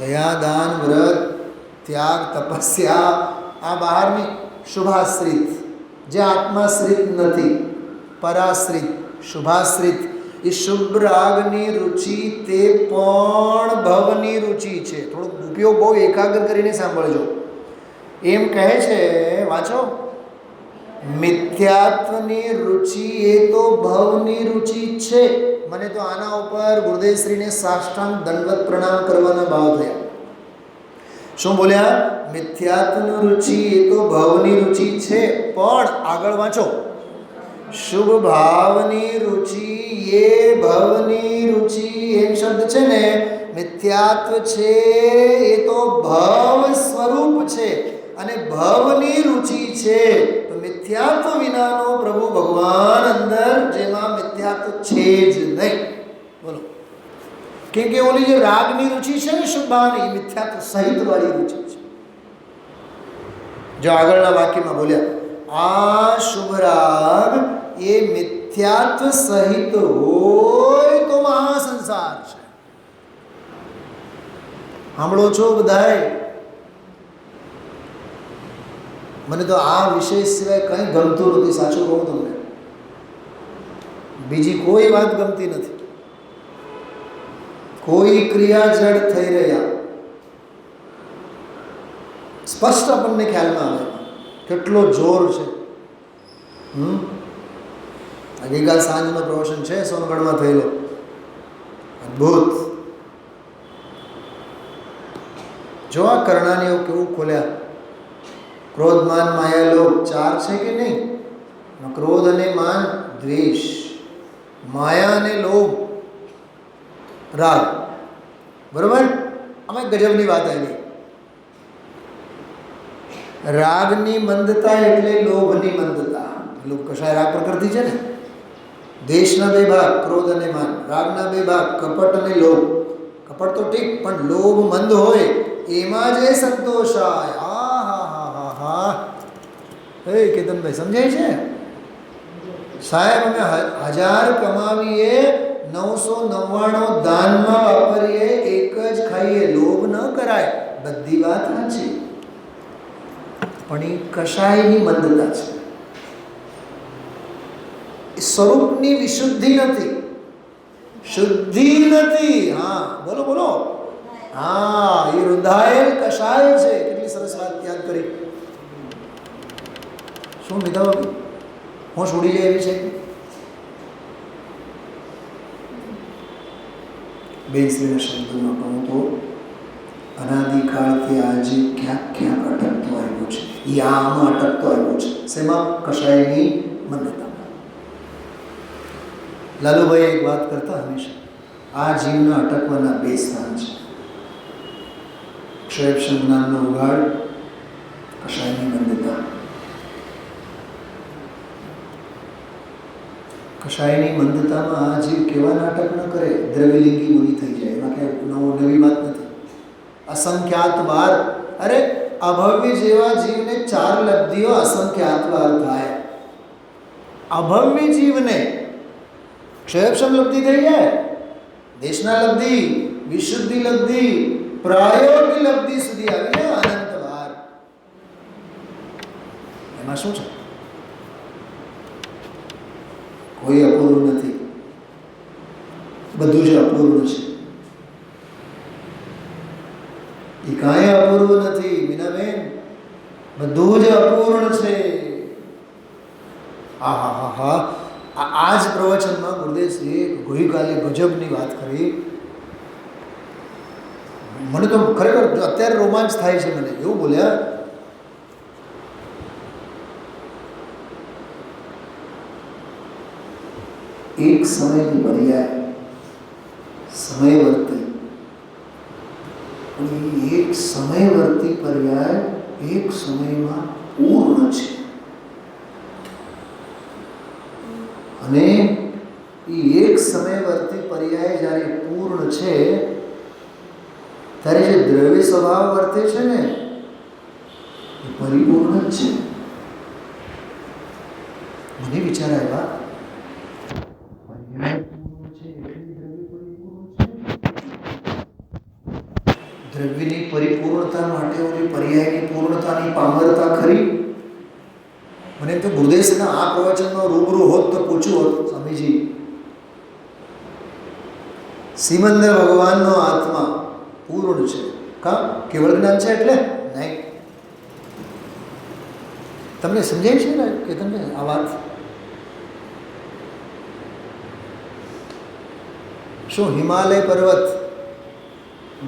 દયા દાન વ્રત ત્યાગ તપસ્યા, આ બહારની શુભાશ્રિત, જે આત્માશ્રિત નથી, પરાશ્રિત, શુભાશ્રિત. એ શુભ રાગની રુચિ તે પણ ભવની રુચિ છે. થોડોક ઉપયોગ બહુ એકાગ્ર કરીને સાંભળજો. એમ કહે છે, વાંચો, મિથ્યાત્વની રુચિ એ તો ભવની રુચિ છે. મને તો આના ઉપર ગુરુદેવશ્રીને સાષ્ટાંગ દંડવત પ્રણામ કરવાના ભાવ થયા. શું બોલ્યા? મિથ્યાત્વની રુચિ એ તો ભવની રુચિ છે, પણ આગળ વાંચો, શુભ ભાવની રુચિ એ ભવની રુચિ. એમ શબ્દ છે ને, મિથ્યાત્વ છે એ તો ભવ સ્વરૂપ છે અને ભવની રુચિ છે. તો મિથ્યાત્વ વિનાનો પ્રભુ ભગવાન અંદર, જેમાં મિથ્યાત્વ છે જ નહીં. બોલો, કેમ કે ઓલી જે રાગની રુચિ છે ને શુભ ભાવની, મિથ્યાત્વ સહિત વાળી રુચિ છે. જો આગળના વાક્યમાં બોલ્યા, આ શુભ રાગ એ મિથ્યાત્વ સહિત હોય તો મહાસંસાર છે. સાંભળો છો બધાએ? મને તો આ વિષય સિવાય કંઈ ગમતું નથી, સાચું કહું તમને. બીજી કોઈ વાત ગમતી નથી. કોઈ ક્રિયા જડ થઈ રહ્યા, સ્પષ્ટ આપણને ખ્યાલમાં આવે કેટલો જોર છે. ગઈકાલ સાંજનો પ્રવચન છે, સોનગઢમાં થયેલો, અદ્ભુત. જો આ કરણાનીઓ કેવું ખોલ્યા. ક્રોધ માન માયા લોભ 4 છે કે નહીં? ક્રોધ અને માન દ્વેષ, માયા અને લોભ રાગ. બરોબર? અમે ગજબની વાત આવી. રાગની મંદતા એટલે લોભની મંદતા. લોભ કશાય રાગ પ્રકૃતિ છે ને. દેશના 2 ભાગ, ક્રોધ અને માન. રાગના 2 ભાગ, કપટ અને લોભ. કપટ તો ઠીક, પણ લોભ મંદ હોય એમાં જે સંતોષ આય. હા, હે કેતનભાઈ, સમજાય છે? સાહેબ, અમે 1000 કમાવીએ, 999 દાનમાં વાપરીએ, એક જ ખાઈએ, લોભ ન કરાય. બધી વાત સાચી, પણ એ કશાયની મંદતા છે. સ્વરૂપની વિશુદ્ધિ નથી, શુદ્ધિ નથી. હા, બોલો બોલો. હા, એ રુધાયેલ કશાય છે. કેટલી સરસ વાત યાદ કરી. શું લીધા બાબુ? હોશ ઉડી જાય એવી છે. બેસરીના શબ્દોમાં કહું તો, અનાદિકાળથી આજે ક્યાંક ક્યાંક અટકતો આવ્યો છે. એ આમાં અટકતો આવ્યો છે. શેમાં? કશાયની મંદતા. લાલુભાઈ એક વાત કરતા હંમેશા, આ જીવના અટકવાના 2 સ્થાન છે. ક્ષયક્ષમ જ્ઞાનનો ઉઘાડ, કશાયની મંદતા. કશાયની મંદતામાં આ જીવ કેવા નાટક ન કરે, દ્રવ્યલિંગી મુનિ થઈ જાય. એમાં ક્યાંય નવી વાત નથી. અસંખ્યાત વાર, અરે અભવ્ય જેવા જીવને 4 લબ્ધિઓ અસંખ્યાત વાર થાય. અભવ્ય જીવને ક્ષયક્ષમ લબ્ધિ થઈ જાય, દેશના લબ્ધિ, વિશુદ્ધિ લબ્ધિ, પ્રાયોગિક લબ્ધિ સુધી આવી જાય અનંત વાર. એમાં શું છે? કોઈ અપૂર્ણ નથી, બધું જ અપૂર્ણ છે. એ કાંઈ અપૂર્વ નથી મીનાબેન, બધું જ અપૂર્ણ છે. આ આ જ પ્રવચનમાં ગુરુદેવશ્રીએ ગઈકાલે ગજબની વાત કરી. મને તો ખરેખર અત્યારે રોમાંચ થાય છે. મને એવું બોલ્યા, એક સમયની પર્યાય સમયવર્તી, એક સમયવર્તી પર્યાય એક સમયમાં પૂર્ણ છે. અને એ એક સમયવર્તી પર્યાય જ્યારે પૂર્ણ છે ત્યારે જે દ્રવ્ય સ્વભાવ વર્તે છે ને એ પરિપૂર્ણ જ છે. મને વિચાર આવ્યા, દ્રવ્યની પરિપૂર્ણતા માટે ઓલી પર્યાયની પૂર્ણતાની પામરતા ખરી? મને તો ગુરુદેવના આ પ્રવચનમાં રૂબરૂ હોત તો પૂછ્યું હોત, સ્વામીજી સિમંદર ભગવાનનો આત્મા પૂર્ણ છે કા કેવળ જ્ઞાન છે એટલે નહીં? તમને સમજાય છે ને કે તમને આ વાત? શું હિમાલય પર્વત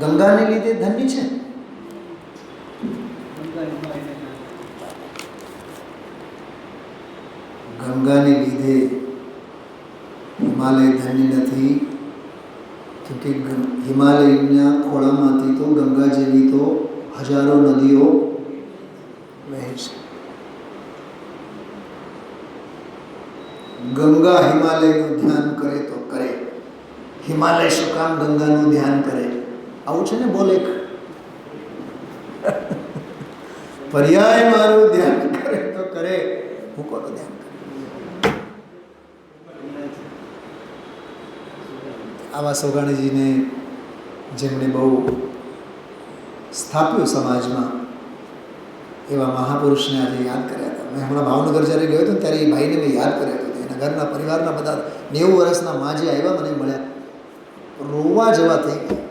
ગંગાને લીધે ધન્ય છે? ગંગાને લીધે હિમાલય ધન્ય નથી, કેમકે હિમાલયના ખોળામાંથી તો ગંગા જેવી તો હજારો નદીઓ વહે છે. ગંગા હિમાલયનું ધ્યાન કરે તો કરે, હિમાલય શું કામ ગંગાનું ધ્યાન કરે? આવું છે ને બોલેક. પર્યાય મારું ધ્યાન કરે તો કરે, હું કોનું ધ્યાન કરું? આવા સોગાણીજીને જેમણે બહુ સ્થાપ્યું સમાજમાં, એવા મહાપુરુષને આજે યાદ કર્યા હતા. મેં હમણાં ભાવનગર જ્યારે ગયો હતો ને ત્યારે એ ભાઈને મેં યાદ કર્યા હતો. એના ઘરના પરિવારના બધા 90 વર્ષના માં જે આવ્યા મને મળ્યા, રોવા જેવા થઈ ગયા.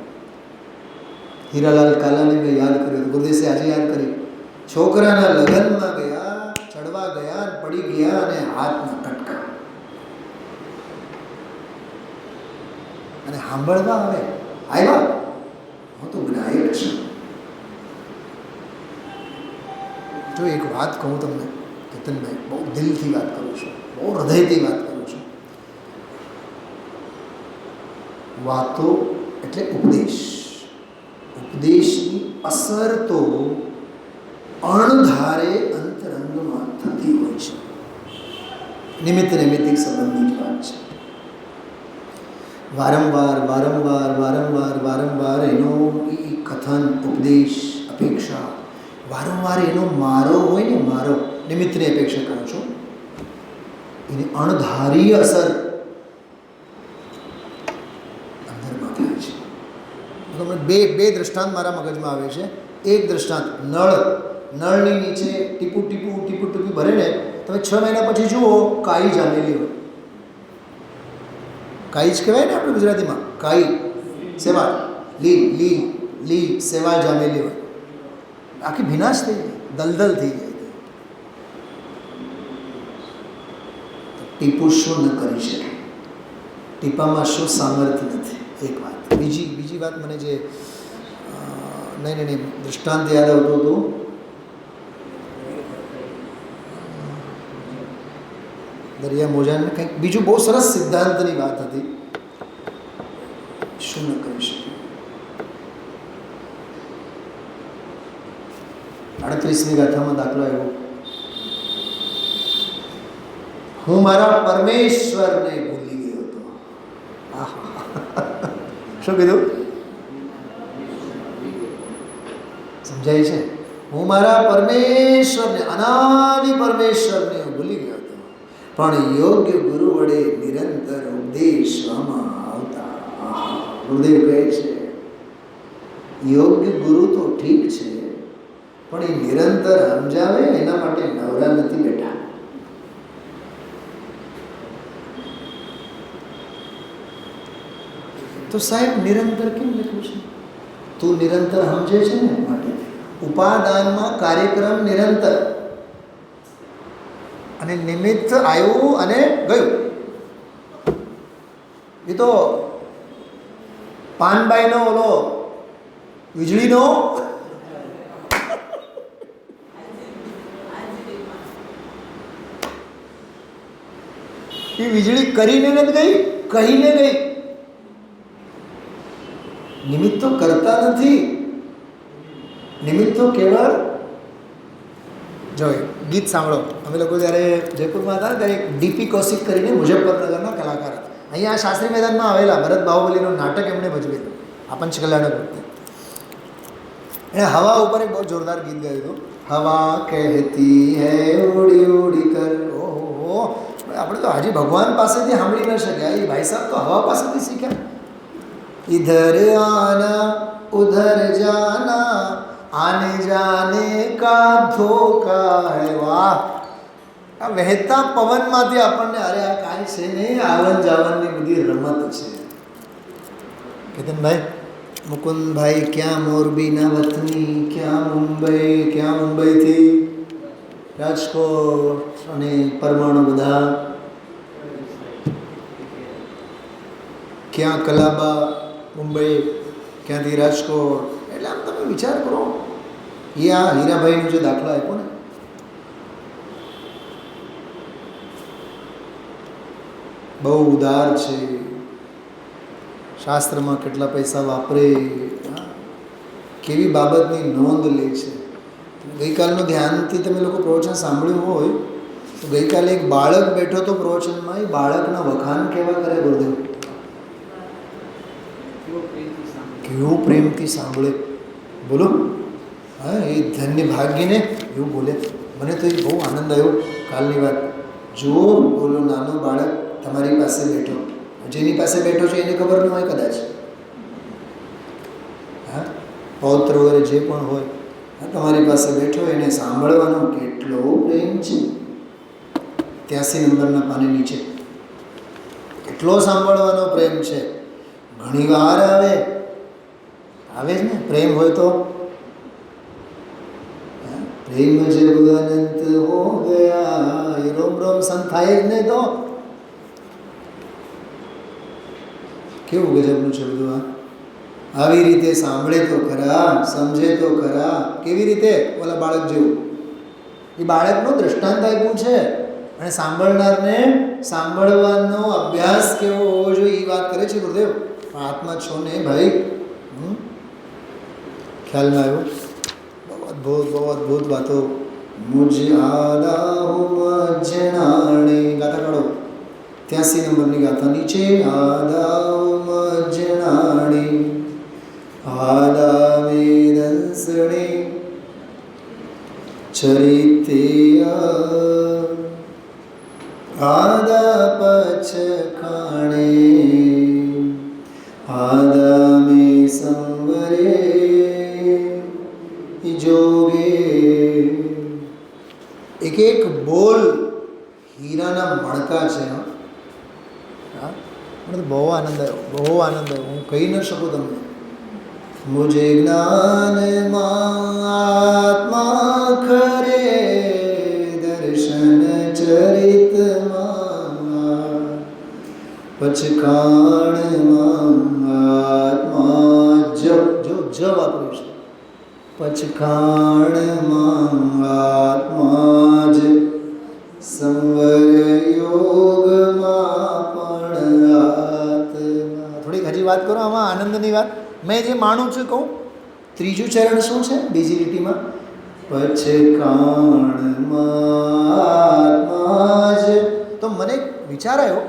હીરાલાલ કાલાને મેં યાદ કર્યો હતો, ગુરુદેશે આજે યાદ કરી. છોકરાના લગ્નમાં ગયા, ચડવા ગયા, પડી ગયા અને હાથના કટકા. અને સાંભળવા આવે આવ્યા, હું તો જ્ઞાયક છું. જો એક વાત કહું તમને કેતનભાઈ, બહુ દિલથી વાત કરું છું, બહુ હૃદયથી વાત કરું છું. વાતો એટલે ઉપદેશ, ઉપદેશની અસર તો અણધારે અંતરંગમાં થતી હોય છે. નિમિત્ત નૈમિત્તિક સંબંધની જ વાત છે. વારંવાર વારંવાર વારંવાર વારંવાર એનો કથન ઉપદેશ અપેક્ષા, વારંવાર એનો મારો હોય ને, મારો નિમિત્તની અપેક્ષા કરું છું, એની અણધારી અસર અંદરમાં થાય છે. તમને બે દ્રષ્ટાંત મારા મગજમાં આવે છે. એક દ્રષ્ટાંત, નળની નીચે ટીપું ટીપું ટીપું ટીપું ભરે ને, તમે 6 મહિના પછી જુઓ કાઈ જામેલી હોય. કાઈ જ કહેવાય ને આપણે ગુજરાતીમાં, કાઈ સેવાળ, લીલ સેવાળ જામેલી હોય, આખી ભીનાશ થઈ જાય, દલદલ થઈ જાય. ટીપું શું ન કરી શકે? ટીપામાં શું સામર્થ્ય નથી? એક વાત. બીજી વાત મને જે નહીં દૃષ્ટાંત યાદ આવતું હતું. દરિયા મોજાને કંઈક બીજું બહુ સરસ સિદ્ધાંતની વાત હતી. શું ન કરી શકે? 38મી ગાથામાં દાખલો આવ્યો, હું મારા પરમેશ્વરને ભૂલી ગયો હતો. શું કીધું? સમજાય છે? હું મારા પરમેશ્વરને, અનાદિ પરમેશ્વરને ભૂલી ગયો હતો, પણ યોગ્ય ગુરુ વડે નિરંતર ઉપદેશવામાં આવતા. ગુરુદેવ કહે છે યોગ્ય ગુરુ તો ઠીક છે, પણ એ નિરંતર સમજાવે એના માટે નવરા નથી બેઠા. તો સાહેબ નિરંતર કેમ લખ્યું છે? તું નિરંતર સમજે છે ને માટે. ઉપાદાનમાં કાર્યક્રમ નિરંતર, અને નિમિત્ત આવ્યું અને ગયું. એ તો પાનબાઈનો ઓલો વીજળીનો એ વીજળી કરીને નથી ગઈ, કહીને ગઈ. નિમિત્ત તો કરતા નથી, નિમિત્ત તો કેવળ જો ગીત સાંભળો. અમે લોકો જ્યારે જયપુરમાં હતા ત્યારે એક ડીપી કૌશિક કરીને મુઝફ્ફરનગરના કલાકાર હતા. અહીંયા શાસ્ત્રી મેદાનમાં આવેલા ભરત બાહુબલીનું નાટક એમણે ભજવેલું આ પંચકલ્યાણ વખતે. એણે હવા ઉપર એક બહુ જોરદાર ગીત ગાયું હતું. હવા કહેતી હૈ ઉડી ઉડી કર. ઓહો, આપણે તો હાજી ભગવાન પાસેથી સાંભળી ન શક્યા, એ ભાઈ સાહેબ તો હવા પાસેથી શીખ્યા. ઇધર આના ઉધર જાના આને જાને કા ધોકા હૈ. વાહ, આ વહેતા પવનમાંથી આપણને અરે આ કાંઈ છે નહીં, આવન જાવનની બધી રમત છે. કેતનભાઈ, મુકુંદભાઈ ક્યાં મોરબીના વતની, ક્યાં મુંબઈથી રાજકોટ અને પરમાણુ બધા, ક્યાં કલાબા મુંબઈ, ક્યાંથી રાજકોટ. એટલે આમ તમે વિચાર કરો, એ આ હીરાભાઈનો જે દાખલો આપ્યો ને, બહુ ઉદાર છે. શાસ્ત્રમાં કેટલા પૈસા વાપરે, કેવી બાબતની નોંધ લે છે. ગઈકાલનું ધ્યાનથી તમે લોકો પ્રવચન સાંભળ્યું હોય તો ગઈકાલે એક બાળક બેઠો તો પ્રવચનમાં, એ બાળકના વખાણ કેવા કરે ગુરુદેવ, કેવું પ્રેમથી સાંભળે. બોલો, હા, એ ધન્ય ભાગ્યને એવું બોલે. મને તો એ બહુ આનંદ આવ્યો કાલની વાત. જો બોલો, નાનો બાળક તમારી પાસે બેઠો, જેની પાસે બેઠો છે એને ખબર ન હોય કદાચ, હા, પૌત્ર વગેરે જે પણ હોય, હા, તમારી પાસે બેઠો એને સાંભળવાનો કેટલો પ્રેમ છે. 83 નંબરના પાને નીચે કેટલો સાંભળવાનો પ્રેમ છે. ઘણી વાર આવે જ ને, પ્રેમ હોય તો. પ્રેમ જબ અનંત હો ગયા, એ રોમ રોમ સંત થાય જ નહીં તો કેવું ગજબનું છે બધું. આ આવી રીતે સાંભળે તો ખરા, સમજે તો ખરા. કેવી રીતે? ઓલા બાળક જેવું. એ બાળકનું દૃષ્ટાંત આપ્યું છે અને સાંભળનારને સાંભળવાનો અભ્યાસ કેવો હોવો જોઈએ એ વાત કરે છે ગુરુદેવ. પણ આત્મા છો ને ભાઈ, ખ્યાલમાં આવ્યું. બહુ અદ્ભુત વાતો. મુજ આદા જણાણે ગાતા કાઢો. 83 નંબરની ગાથા નીચે આદા જણાણી આદા વેદંસણે ચરિત્ય આદા પચખાણે આદા મે સંવરે જોગે. એક એક બોલ હીરાના મણકા છે. મને તો બહુ આનંદ આવ્યો, બહુ આનંદ આવ્યો. હું કહી ન શકું તમને. મુજે જ્ઞાનમાં આત્મા ખરે દર્શન ચરિતમાં પચકાણમાં આત્મા જ વાપર્યું છે. પચખાણમાં આત્મા જ સંવર યોગમાં પણ આત્મા. થોડીક હજી વાત કરો આમાં આનંદની વાત. મેં જે માનું છું કહું. ત્રીજું ચરણ શું છે બીજી લીટીમાં? પચખાણમાં આત્મા જ. તો મને વિચાર આવ્યો,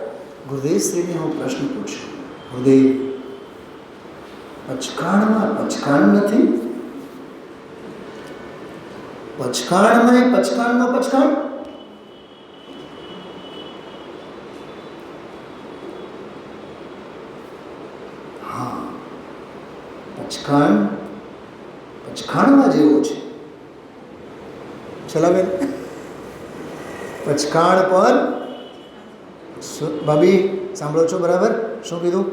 ગુરુદેવશ્રીને હું પ્રશ્ન પૂછ્યો, ગુરુદેવ, પચખાણમાં પચખાણ નથી? પચખાણમાં પચખાણનો પચખાણ? હા, પચખાણમાં જેવો છે. ચલો બેન, પચખાણ પર ભાભી સાંભળો છો બરાબર? શું કીધું?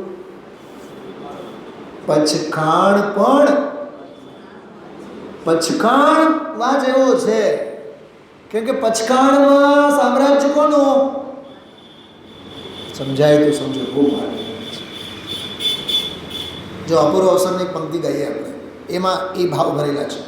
પચખાણ પણ પચખાણમાં જેવો છે. કેમ કે પચખાણમાં સામ્રાજ્ય કોનું? સમજાય તો સમજો. બહુ મારે છે. જો અપૂર્વ અવસરની પંક્તિ ગાઈએ આપણે, એમાં એ ભાવ ભરેલા છે.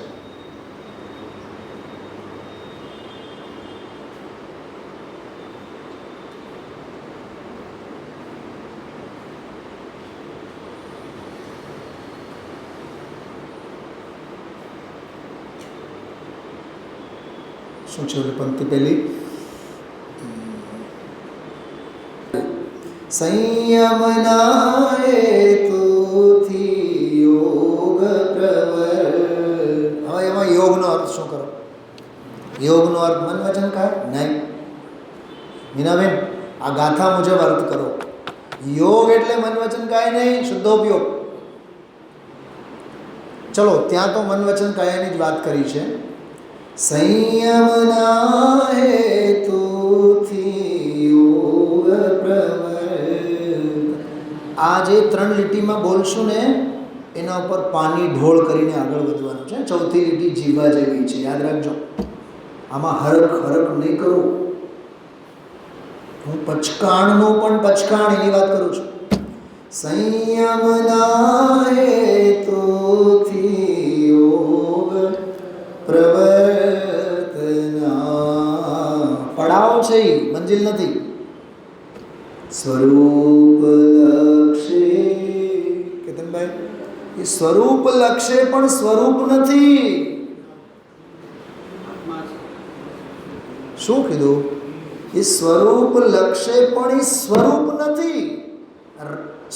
શું છે પંક્તિ પહેલી? સંયમના હેતુથી યોગ પ્રવર. હવે એમાં યોગનો અર્થ શું કરો? યોગનો અર્થ મન વચન કાય નહીં. મીનાબેન, આ ગાથા મુજબ અર્થ કરો. યોગ એટલે મન વચન કાય નહીં, શુદ્ધોપયોગ. ચલો, ત્યાં તો મન વચન કાયાની જ વાત કરી છે. સંયમના હેતુથી યોગ પ્રવર્ત. આ જે 3 લીટીમાં બોલશું ને, એના ઉપર પાણી ઢોળ કરીને આગળ વધવાનું છે. ચોથી લીટી જીવા જેવી છે, યાદ રાખજો. આમાં હરખ નહીં કરો. હું પચકાણનું પણ પચકાણ એની વાત કરું છું. સંયમના હેતુથી યોગ પ્રવર્તના. પડાવ છે, મંજિલ નથી. સ્વરૂપ લક્ષે, કેતનભાઈ, એ સ્વરૂપ લક્ષે પણ સ્વરૂપ નથી. શું કીધું? એ સ્વરૂપ લક્ષે પણ એ સ્વરૂપ નથી.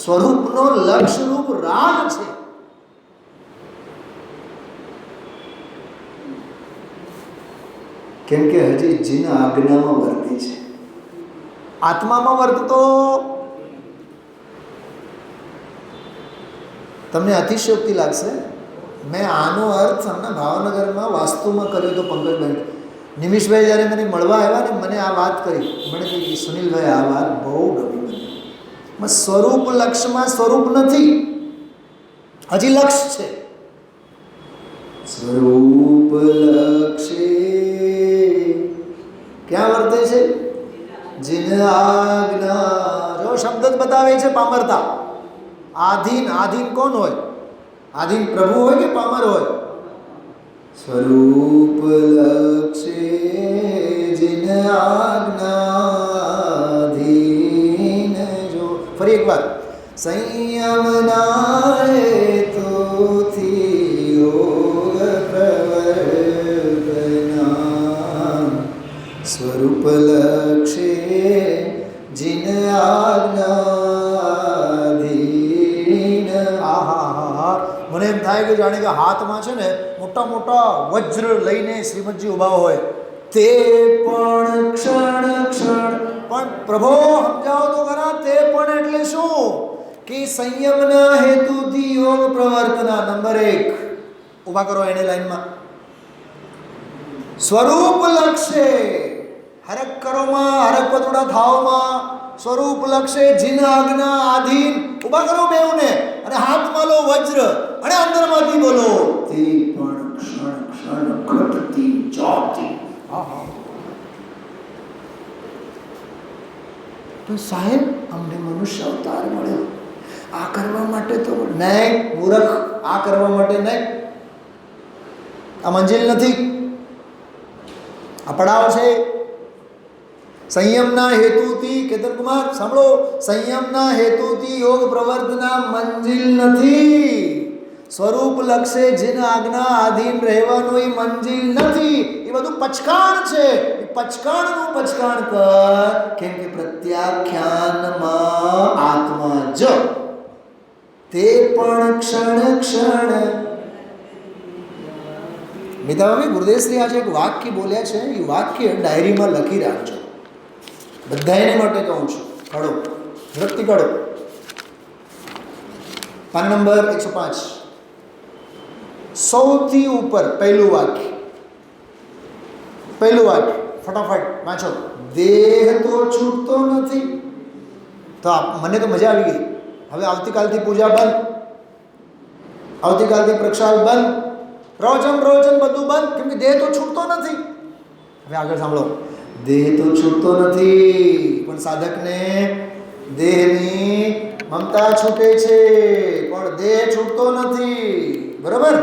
સ્વરૂપનો લક્ષરૂપ રાગ છે. કેમ કે હજી જીન આજ્ઞામાં વર્તે છે, આત્મામાં વર્તતો. તમને અતિશયોક્તિ લાગશે. મેં આનો અર્થ હમણાં ભાવનગરમાં વાસ્તુમાં કર્યો હતો. પંકજભાઈ, નિમિષભાઈ જ્યારે મને મળવા આવ્યા ને, મને આ વાત કરી. મને કહી, સુનિલભાઈ, આ વાત બહુ ગમી મને. સ્વરૂપ લક્ષમાં સ્વરૂપ નથી, હજી લક્ષ છે. સ્વરૂપ લક્ષે ક્યાં વર્તે છે? જીન આજ્ઞા. જો શબ્દ જ બતાવે છે પામરતા. આધીન કોણ હોય? આધીન પ્રભુ હોય કે પામર હોય? સ્વરૂપ લક્ષે જીન આજ્ઞાધીન. જો ફરી એક વાર, સંયમના હેતુથી યોગ પ્રવર્તના. સ્વરૂપ લક્ષે જીન આજ્ઞાધીન. આહા, મને એમ થાય કે જાણે કે હાથમાં છે ને મોટા મોટા વજ્ર લઈને શ્રીમદજી ઉભા હોય. તે પણ ક્ષણ પણ પ્રભો સમજાવો તો ખરા. તે પણ એટલે શું? કે સંયમના હેતુથી યોગ પ્રવર્તના. નંબર 1 ઉભા કરો એને લાઈનમાં. સ્વરૂપ લક્ષે હરક કરોમાં, હરક પતોડા થાવમાં. સ્વરૂપ લક્ષે જીન આજ્ઞા આધીન. ઉભા કરો બેઉને, અને હાથમાં લો વજ્ર, અને અંદરમાંથી બોલો, તે પણ ક્ષણ ઘટતી જાતી. તો સાહેબ, અમને મનુષ્ય અવતાર મળ્યો, આ કરવા માટે તો નહીં. મૂર્ખ, આ કરવા માટે નહીં. આ મંજિલ નથી, આ પડાવ છે. સંયમના હેતુથી, કેતન કુમાર સાંભળો, સંયમના હેતુથી યોગ પ્રવર્તના મંજિલ નથી. સ્વરૂપ લક્ષે જીન આજ્ઞા આધીન રહેવાનું એ મંજિલ નથી. એ બધું પચકાણ છે. એ પચકાણનું પચકાણ કર. કેમ કે પ્રત્યાખ્યાનમાં આત્મા જ. તે પણ ક્ષણ. મિતાભાઈ, ગુરુદેવશ્રી આજે એક વાક્ય બોલ્યા છે. એ વાક્ય ડાયરીમાં લખી રાખજો. બધા એને માટે કહું છું. કાઢો, ઝડપથી કાઢો. પાન નંબર 105, સૌથી ઉપર પહેલું વાક્ય ફટાફટ વાંચો. દેહ તો છૂટતો નથી. તો મને તો મજા આવી ગઈ. હવે આવતીકાલથી પૂજા બંધ, આવતીકાલથી પ્રક્ષાલ બંધ, પ્રવચન બધું બંધ. કેમ કે દેહ તો છૂટતો નથી. હવે આગળ સાંભળો. દેહ તો છૂટતો નથી, પણ સાધકને દેહની મમતા છૂટે છે. પણ પણ દેહ છૂટતો નથી. બરોબર?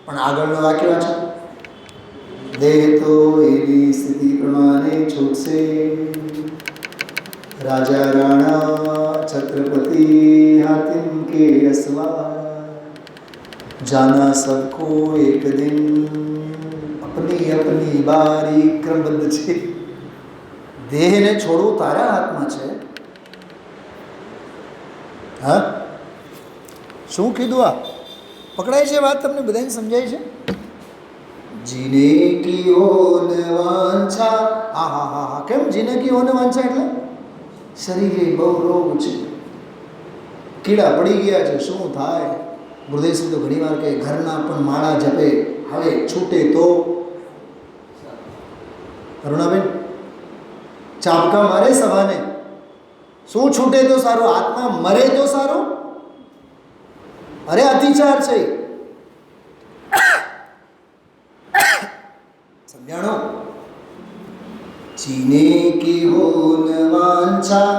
પણ આગળનો વાક્ય વાંચો. દેહ તો એવી સ્થિતિ પ્રમાણે છૂટશે, राजा राणा छत्रपति हातिम के असवार, जाना सबको एक दिन अपनी अपनी बारी. ક્રમબદ્ધ છે. દેહને છોડવું તારા હાથમાં છે. હા, શું કીધું? આ પકડાય છે વાત? તમને બધાને સમજાય છે? જીને કી ઓન વાંછા. હા હા હા હા. કેમ જીને કી ઓન વાંછા? એટલે શરીરે બહુ રોગ છે, કીડા પડી ગયા છે, શું થાય? ગુરુદેવ તો ઘણી વાર કે ઘરના પણ માળા જપે, હવે છૂટે તો. અરુણાબેન ચાપકા મારે સવાને, શું છૂટે તો સારું? આત્મા મરે તો સારું? અરે અતિચાર છે. સમજાણો? જીને કી હો ન વાંછા,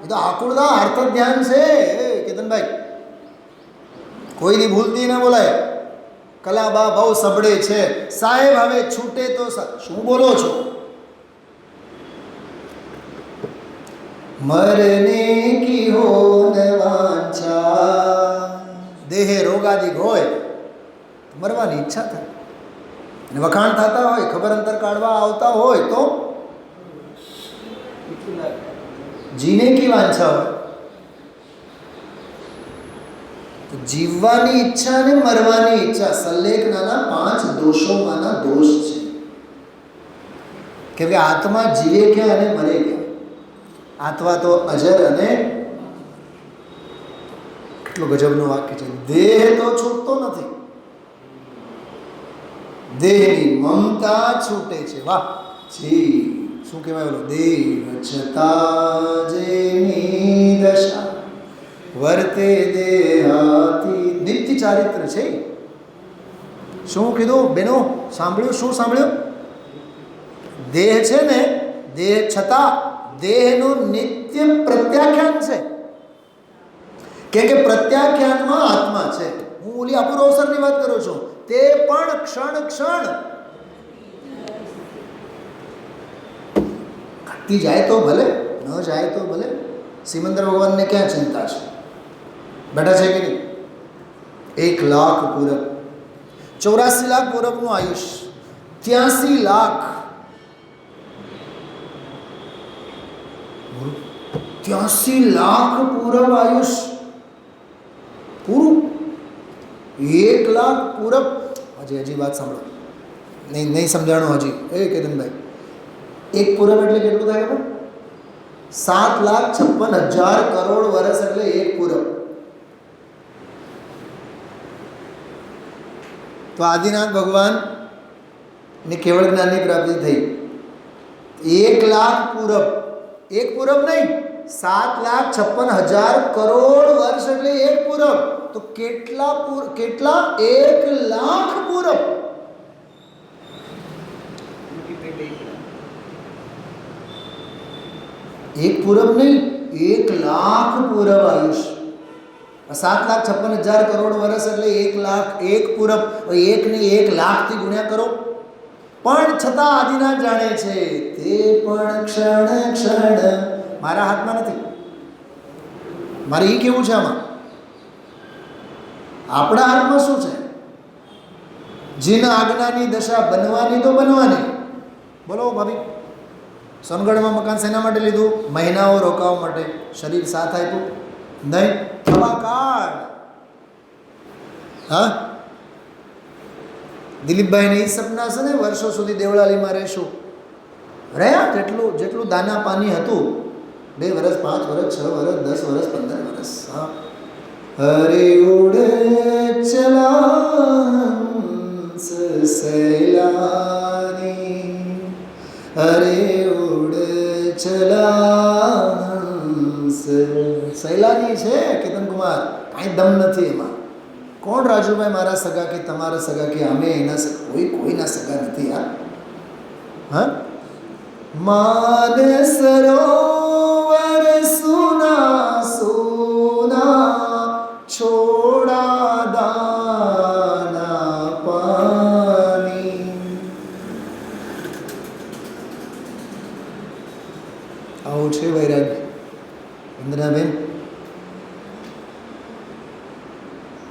એ તો આકુળતા અર્થ ધ્યાન છે કેતનભાઈ, કોઈની ભૂલતી ના બોલાય. કલાબા બહુ સબળે છે સાહેબ, હવે છૂટે તો શું બોલો છો? મરને કી હો ન વાંછા, દેહે રોગાદિક હોય, મરવાની ઈચ્છા થાય, અને વખાણ થતા હોય, ખબર અંતર કાઢવા આવતા હોય તો જીને કી વાંછા હોય. તો જીવવાની ઈચ્છા અને મરવાની ઈચ્છા સલ્લેખનાના 5 દોષોમાંના દોષ છે. કેમ કે આત્મા જીવે ક્યાં અને મરે ક્યાં? આત્મા તો અજર અને કેટલું ગજબનું વાક્ય છે. દેહ તો છૂટતો નથી, દેહની મમતા છૂટે છે. વાહ જી, શું કહેવાય ઓલો? દેહ છતાં જેની દશા વર્તે દેહાતી નિત્ય ચારિત્ર છે. શું કીધું બેનો? સાંભળ્યું? શું સાંભળ્યું? દેહ છે ને, દેહ છતાં દેહનું નિત્ય પ્રત્યાખ્યાન છે. કેમ કે પ્રત્યાખ્યાનમાં આત્મા છે. હું ઓલી અપૂર્વ અવસરની વાત કરું છું. તે પણ ક્ષણ ક્ષણ ઘટતી જાય તો ભલે, ન જાય તો ભલે. સિમંદર ભગવાનને ક્યાં ચિંતા છે? બેઠા છે કે નહીં? 1 લાખ પૂરબ, 84 લાખ પૂરબનું આયુષ, 83 લાખ 83 લાખ પૂરબ આયુષ પૂરું. 1 લાખ પૂરબ. હજી વાત સાંભળો, નહીં સમજાણો હજી. એ કેતનભાઈ, 1 પૂરબ એટલે કેટલું થાય ખબર? 7,56,000 કરોડ વર્ષ એટલે 1 પૂરબ. તો આદિનાથ ભગવાન ને કેવળ જ્ઞાનની પ્રાપ્તિ થઈ. 1 લાખ પૂરબ, 1 પૂરબ નહીં, 7,56,000 કરોડ વર્ષ એટલે 1 પૂરબ. તો કેટલા 1 લાખ પૂરબ. એક પૂરબ નહીં, 1 લાખ પૂરબ આયુષ. 7,56,000 કરોડ વર્ષ એટલે 1 લાખ 1 પૂરબ. 1 ને 1 લાખથી ગુણ્યા કરો. પણ છતાં આદિનાથ જાણે છે તે પણ ક્ષણ ક્ષણ મારા હાથમાં નથી. મારે એ કેવું છે આમાં? આપણા હાથમાં શું છે? જીન આજ્ઞાની દશા બનવાની તો બનવાની. બોલો ભાભી, સોનગઢમાં મકાન શેના માટે લીધું? મહિનાઓ રોકાવા માટે. શરીર સાથ આપ્યું નહીં? થવા કાળ. હા, દિલીપભાઈને એ સપના છે ને, વર્ષો સુધી દેવળાલીમાં રહેશું. રહ્યા જેટલું દાના પાણી હતું, 2 વર્ષ, 5 વર્ષ, 6 વર્ષ, 10 વર્ષ, 15 વર્ષ. હા, હરે ઉડે ચલા સૈલાની, હરે ઉડે ચલા સૈલાની છે કેતન કુમાર. કાંઈ દમ નથી એમાં. કોણ રાજુભાઈ મારા સગા કે તમારા સગા કે અમે એના સગા? કોઈના સગા નથી યાર. હા, માન સરોવર સુના સુના છોડ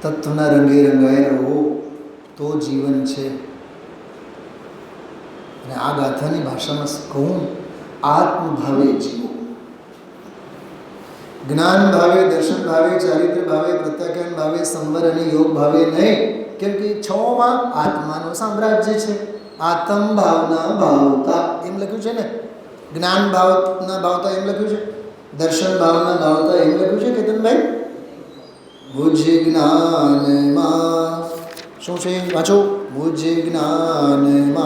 તત્વના રંગે રંગાઈ રહો તો જીવન છે. અને આ ગાથાની ભાષામાં કહું, આત્મભાવે જીવો. જ્ઞાન ભાવે, દર્શન ભાવે, ચારિત્ર ભાવે, પ્રત્યાખ્યાન ભાવે, સંવર અને યોગ ભાવે નહીં. કેમ કે છમાં આત્માનું સામ્રાજ્ય છે. આત્મ ભાવના ભાવતા એમ લખ્યું છે ને, જ્ઞાન ભાવના ભાવતા એમ લખ્યું છે, દર્શન ભાવના ભાવતા એમ લખ્યું છે. કેતનભાઈ, ભુજ જ્ઞાનમાં શું છે વાંચો? ભુજ જ્ઞાનમાં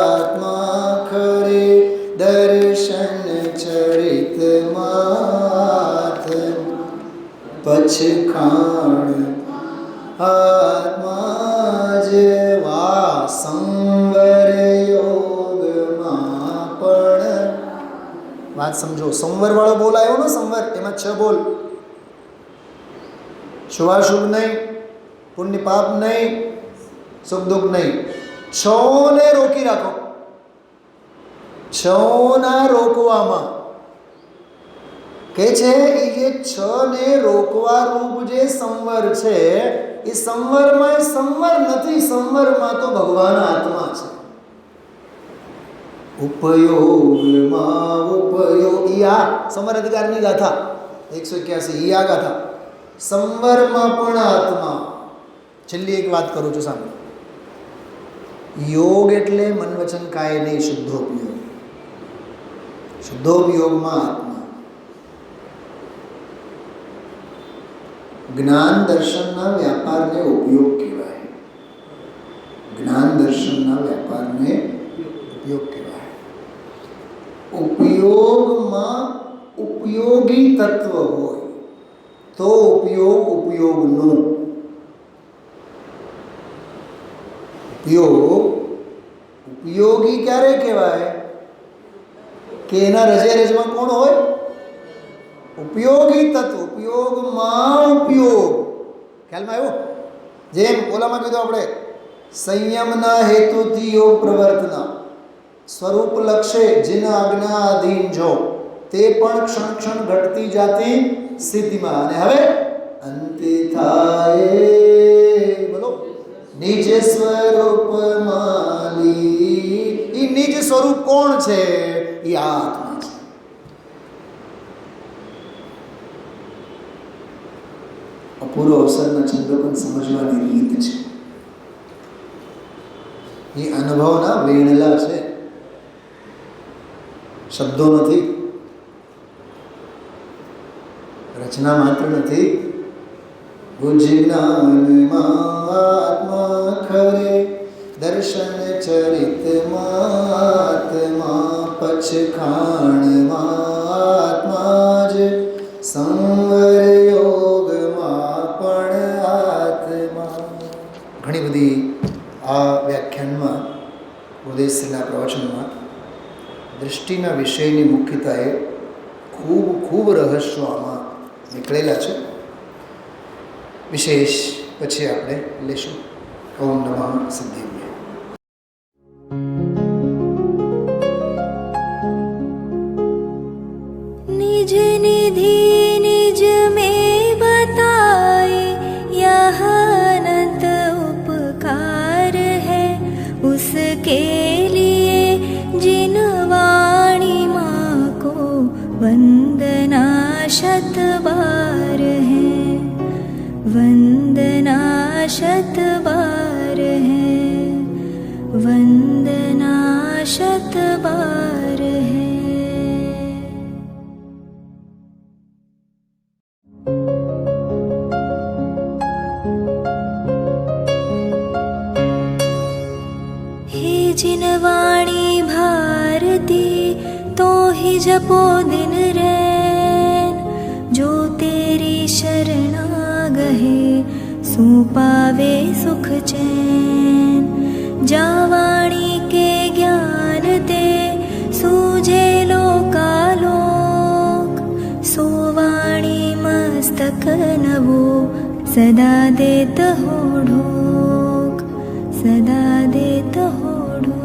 આત્મા ખરે દર્શન ચરિત માત પછખાણ આત્મા જેવા સંવર યોગમાં પણ. વાત સમજો. સંવર વાળો બોલ આવ્યો ને, સંવર, એમાં 6 બોલ. શુભાશુભ નહીં, પુણ્ય પાપ નહીં, સુખ દુઃખ નહીં. 6 ને રોકી રાખો. 6 ના રોકવામાં કે છે એ જે 6 ને રોકવા રૂપ જે સંવર છે, એ સંવરમાં સંવર નથી. સંવરમાં તો ભગવાન આત્મા છે. ઉપયોગમાં ઉપયોગ, ઈ આ સંવર અધિકારની ગાથા 181, ઈ આ ગાથા. સંવરમાં પણ આત્મા. છેલ્લી એક વાત કરું છું, સાંભળો. યોગ એટલે મન વચન કાય નહીં, શુદ્ધોપયોગ. શુદ્ધોપયોગમાં આત્મા. જ્ઞાન દર્શનના વ્યાપારને ઉપયોગ કહેવાય. જ્ઞાન દર્શનના વ્યાપારને ઉપયોગ કહેવાય. ઉપયોગમાં ઉપયોગી તત્વ હોય તો ઉપયોગ ઉપયોગનું. ઉપયોગી ક્યારે કહેવાય? કે એના રજે રજમાં કોણ હોય? ઉપયોગી તત્વ. ઉપયોગમાં ઉપયોગ. ખ્યાલમાં આવ્યો? જેમ ઓલામાં કીધું આપણે, સંયમના હેતુથી યોગ પ્રવર્તના સ્વરૂપ લક્ષે જીન આજ્ઞા અધીન જો, તે પણ ક્ષણ ક્ષણ ઘટતી જાતી સ્થિતિમાં. અને હવે અંતે થાય, બોલો, નિજ સ્વરૂપ માલી. એ નિજ સ્વરૂપ કોણ છે? એ આત્મા છે. અપૂર્વ અવસરના છંદો પણ સમજવાની રીત છે. એ અનુભવના વેણલા છે, શબ્દો નથી, રચના માત્ર નથી. ભુજ જ્ઞાનમાં આત્મા ખરે દર્શન ચરિત માત્મા પછખાણમાં આત્મા જ સંવર યોગમાં પણ આત્મા. ઘણી બધી આ વ્યાખ્યાનમાં ઉદયશ્રીના પ્રવચનમાં દૃષ્ટિના વિષયની મુખ્યતાએ ખૂબ રહસ્યો આમાં નીકળેલા છે. વિશેષ પછી આપણે લેશું. ઓમ નમઃ સિદ્ધેન્દ્ર. निज निधि निज में बताए, यह अनंत उपकार है उसके लिए जिन वाणी माँ को वंदना शत बार है, वंदना शत बार है, वंदना शत बार है. हे जिन वाणी भारती तो ही जपो दिन रैन, जो तेरी शरणा गहे सो पावे सुख चैन. जा वाणी के ज्ञान ते सूझे लोकालोक, सो वाणी मस्तक नवो सदा देत हो ढोक, सदा देत हो ढोक.